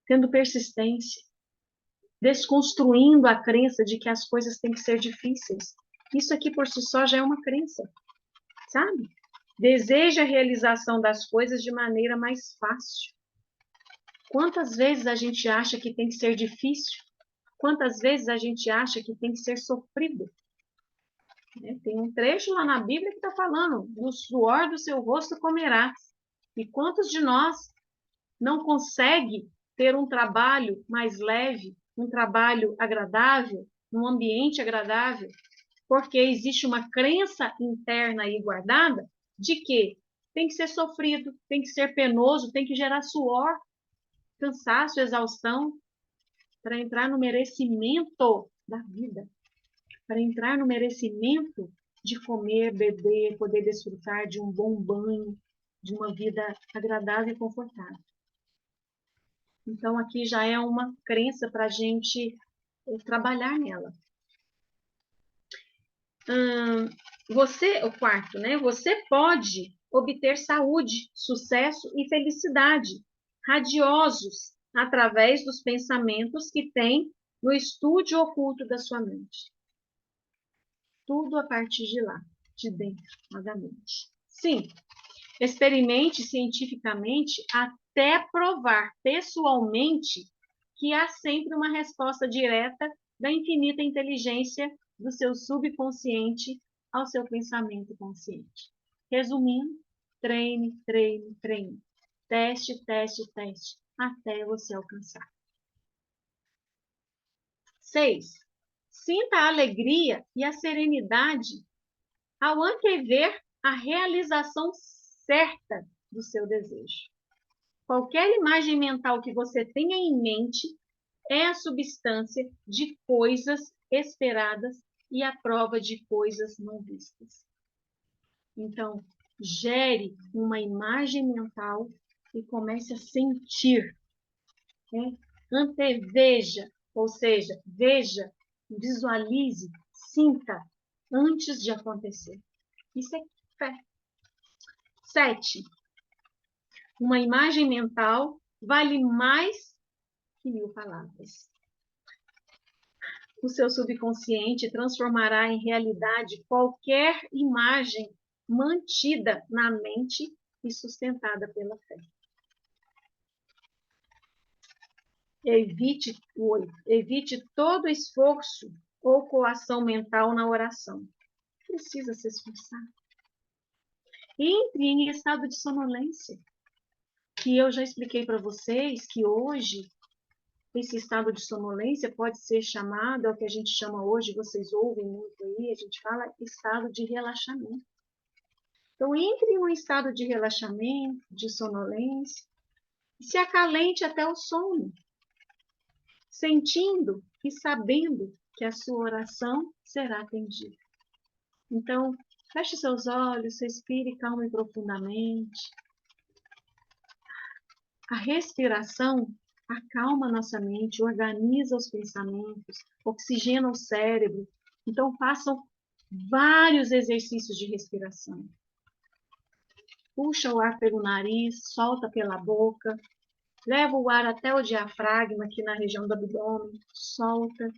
tendo persistência, desconstruindo a crença de que as coisas têm que ser difíceis. Isso aqui por si só já é uma crença, sabe? Deseja a realização das coisas de maneira mais fácil. Quantas vezes a gente acha que tem que ser difícil? Quantas vezes a gente acha que tem que ser sofrido? Tem um trecho lá na Bíblia que está falando, no suor do seu rosto comerás. E quantos de nós não consegue ter um trabalho mais leve, um trabalho agradável, um ambiente agradável, porque existe uma crença interna aí guardada de que tem que ser sofrido, tem que ser penoso, tem que gerar suor, cansaço, exaustão, para entrar no merecimento da vida, para entrar no merecimento de comer, beber, poder desfrutar de um bom banho, de uma vida agradável e confortável. Então, aqui já é uma crença para a gente trabalhar nela. O quarto, né? Você pode obter saúde, sucesso e felicidade radiosos através dos pensamentos que tem no estúdio oculto da sua mente. Tudo a partir de lá, de dentro da mente. Sim, experimente cientificamente até provar pessoalmente que há sempre uma resposta direta da infinita inteligência do seu subconsciente ao seu pensamento consciente. Resumindo, treine, treine, treine. Teste, teste, teste, até você alcançar. 6. Sinta a alegria e a serenidade ao antever a realização certa do seu desejo. Qualquer imagem mental que você tenha em mente é a substância de coisas esperadas e a prova de coisas não vistas. Então, gere uma imagem mental e comece a sentir, né? Anteveja, ou seja, veja, visualize, sinta antes de acontecer. Isso é fé. 7. Uma imagem mental vale mais que 1000 palavras. o seu subconsciente transformará em realidade qualquer imagem mantida na mente e sustentada pela fé. Evite todo esforço ou coação mental na oração. Precisa se esforçar. Entre em estado de sonolência, que eu já expliquei para vocês que hoje esse estado de sonolência pode ser chamado, é o que a gente chama hoje, vocês ouvem muito aí, a gente fala estado de relaxamento. Então, entre em um estado de relaxamento, de sonolência, e se acalente até o sono, sentindo e sabendo que a sua oração será atendida. Então, feche seus olhos, respire calma e profundamente. A respiração acalma nossa mente, organiza os pensamentos, oxigena o cérebro. Então, façam vários exercícios de respiração. Puxa o ar pelo nariz, solta pela boca, leva o ar até o diafragma, aqui na região do abdômen, solta.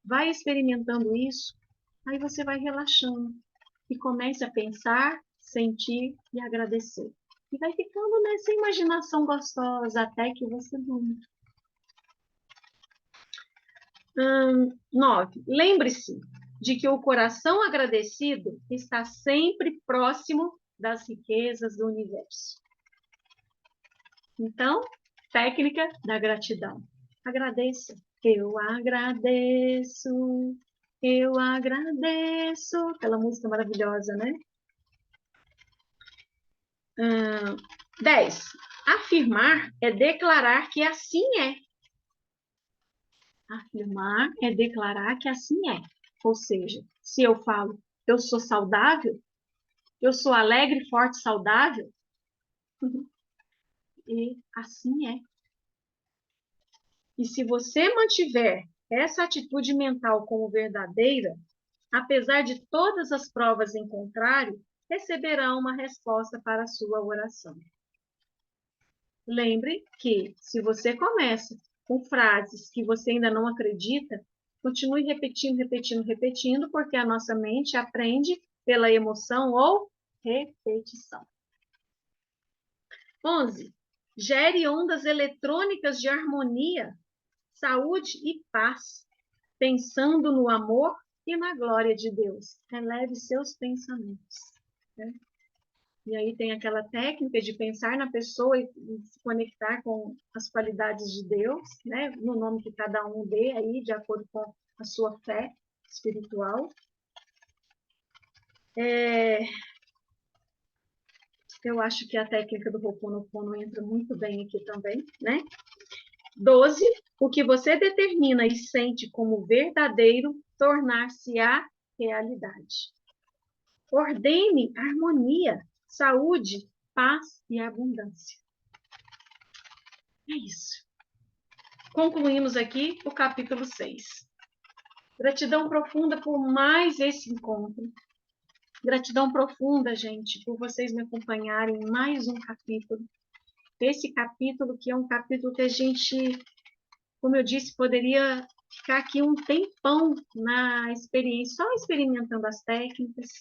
Vai experimentando isso, aí você vai relaxando e comece a pensar, sentir e agradecer. E vai ficando nessa imaginação gostosa até que você durma. 9. Lembre-se de que o coração agradecido está sempre próximo das riquezas do universo. Então, técnica da gratidão. Agradeça. Eu agradeço. Eu agradeço. Aquela música maravilhosa, né? 10. Afirmar é declarar que assim é. Afirmar é declarar que assim é. Ou seja, se eu falo, eu sou saudável, eu sou alegre, forte, saudável, e assim é. E se você mantiver essa atitude mental como verdadeira, apesar de todas as provas em contrário, receberá uma resposta para a sua oração. Lembre que, se você começa com frases que você ainda não acredita, continue repetindo, repetindo, repetindo, porque a nossa mente aprende pela emoção ou repetição. 11. Gere ondas eletrônicas de harmonia, saúde e paz, pensando no amor e na glória de Deus. Eleve seus pensamentos. Né? E aí tem aquela técnica de pensar na pessoa e se conectar com as qualidades de Deus, né? No nome que cada um dê aí, de acordo com a sua fé espiritual. Eu acho que a técnica do Ho'oponopono entra muito bem aqui também, né? 12. O que você determina e sente como verdadeiro tornar-se-á realidade. Ordene harmonia, saúde, paz e abundância. É isso. Concluímos aqui o capítulo 6. Gratidão profunda por mais esse encontro. Gratidão profunda, gente, por vocês me acompanharem em mais um capítulo. Esse capítulo que é um capítulo que a gente, como eu disse, poderia ficar aqui um tempão na experiência, só experimentando as técnicas,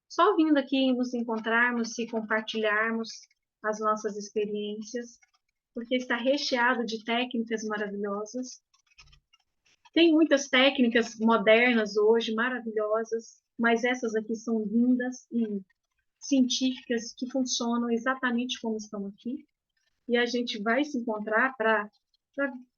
só vindo aqui nos encontrarmos e compartilharmos as nossas experiências, porque está recheado de técnicas maravilhosas. Tem muitas técnicas modernas hoje, maravilhosas, mas essas aqui são lindas e científicas que funcionam exatamente como estão aqui. E a gente vai se encontrar para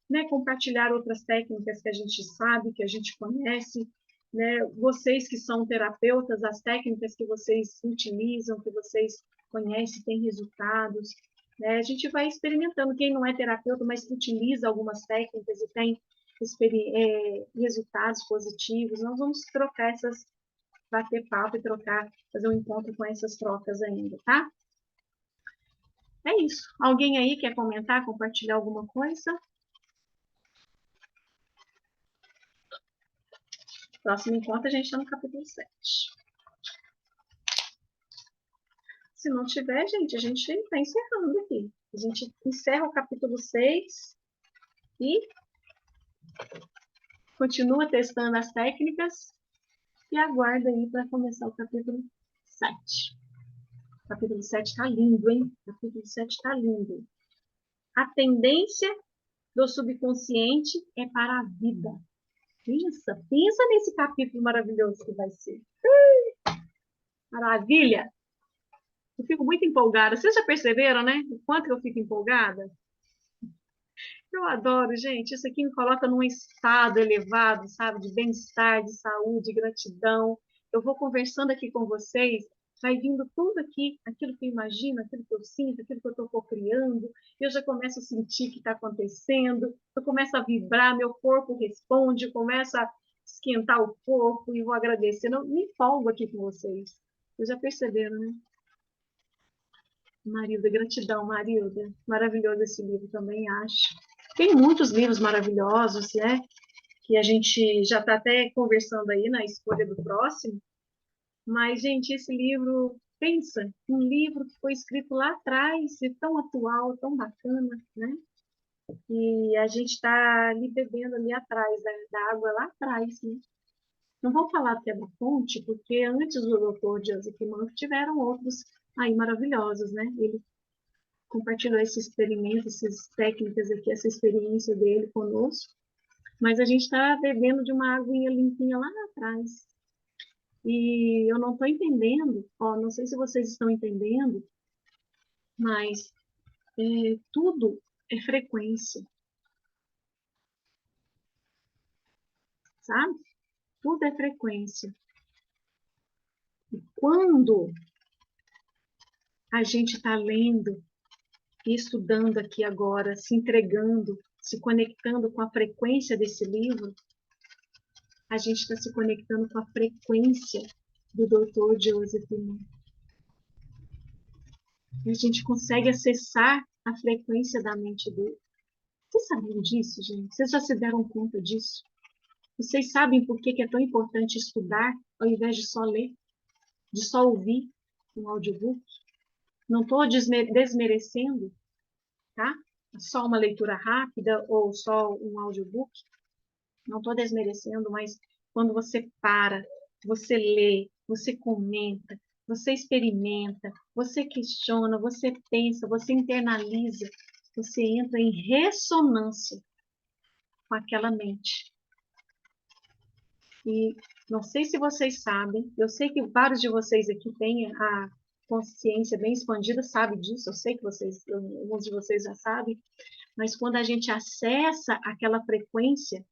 né, compartilhar outras técnicas que a gente sabe, que a gente conhece, né? Vocês que são terapeutas, as técnicas que vocês utilizam, que vocês conhecem, têm resultados, né? A gente vai experimentando. Quem não é terapeuta, mas que utiliza algumas técnicas e tem resultados positivos, nós vamos trocar bater papo e trocar, fazer um encontro com essas trocas ainda, tá? É isso. Alguém aí quer comentar, compartilhar alguma coisa? Próximo encontro a gente está no capítulo 7. Se não tiver, gente, a gente está encerrando aqui. A gente encerra o capítulo 6 e Continua testando as técnicas e aguarda aí para começar o capítulo 7. O capítulo 7 está lindo, hein? O capítulo 7 está lindo. A tendência do subconsciente é para a vida. Pensa nesse capítulo maravilhoso que vai ser. Maravilha! Eu fico muito empolgada. Vocês já perceberam, né? O quanto eu fico empolgada? Eu adoro, gente. Isso aqui me coloca num estado elevado, sabe? De bem-estar, de saúde, de gratidão. Eu vou conversando aqui com vocês, vai vindo tudo aqui, aquilo que eu imagino, aquilo que eu sinto, aquilo que eu estou cocriando. Eu já começo a sentir o que está acontecendo. Eu começo a vibrar, meu corpo responde, começa a esquentar o corpo e vou agradecendo. Eu me empolgo aqui com vocês. Vocês já perceberam, né? Marilda, gratidão, Marilda. Maravilhoso esse livro também, acho. Tem muitos livros maravilhosos, né? Que a gente já está até conversando aí na escolha do próximo. Mas, gente, esse livro, pensa, um livro que foi escrito lá atrás, e tão atual, tão bacana, né? E a gente está ali bebendo ali atrás, da água lá atrás, né? Não vou falar até da fonte, porque antes do Dr. Joseph Murphy tiveram outros aí maravilhosos, né? Ele compartilhou esse experimento, essas técnicas aqui, essa experiência dele conosco, mas a gente está bebendo de uma aguinha limpinha lá atrás. E eu não estou entendendo, ó, não sei se vocês estão entendendo, mas tudo é frequência, sabe? Tudo é frequência. E quando a gente está lendo e estudando aqui agora, se entregando, se conectando com a frequência desse livro, a gente está se conectando com a frequência do Dr. Joseph Murphy. E a gente consegue acessar a frequência da mente dele. Vocês sabiam disso, gente? Vocês já se deram conta disso? Vocês sabem por que é tão importante estudar ao invés de só ler, de só ouvir um audiobook? Não estou desmerecendo, tá? Só uma leitura rápida ou só um audiobook. Não estou desmerecendo, mas quando você para, você lê, você comenta, você experimenta, você questiona, você pensa, você internaliza, você entra em ressonância com aquela mente. E não sei se vocês sabem, eu sei que vários de vocês aqui têm a consciência bem expandida, sabe disso, eu sei que alguns de vocês já sabem, mas quando a gente acessa aquela frequência,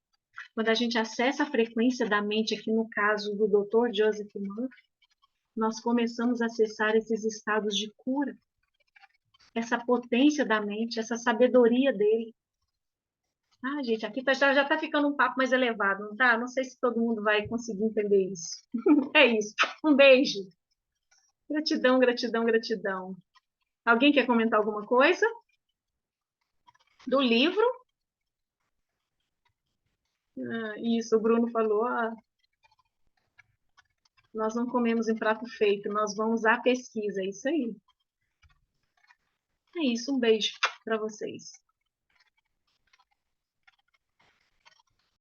quando a gente acessa a frequência da mente, aqui no caso do Dr. Joseph Murphy, nós começamos a acessar esses estados de cura, essa potência da mente, essa sabedoria dele. Ah, gente, aqui já está ficando um papo mais elevado, não tá? Não sei se todo mundo vai conseguir entender isso. É isso. Um beijo. Gratidão, gratidão, gratidão. Alguém quer comentar alguma coisa? Do livro? Isso, o Bruno falou. Nós não comemos em prato feito, nós vamos à pesquisa. É isso aí. É isso, um beijo para vocês.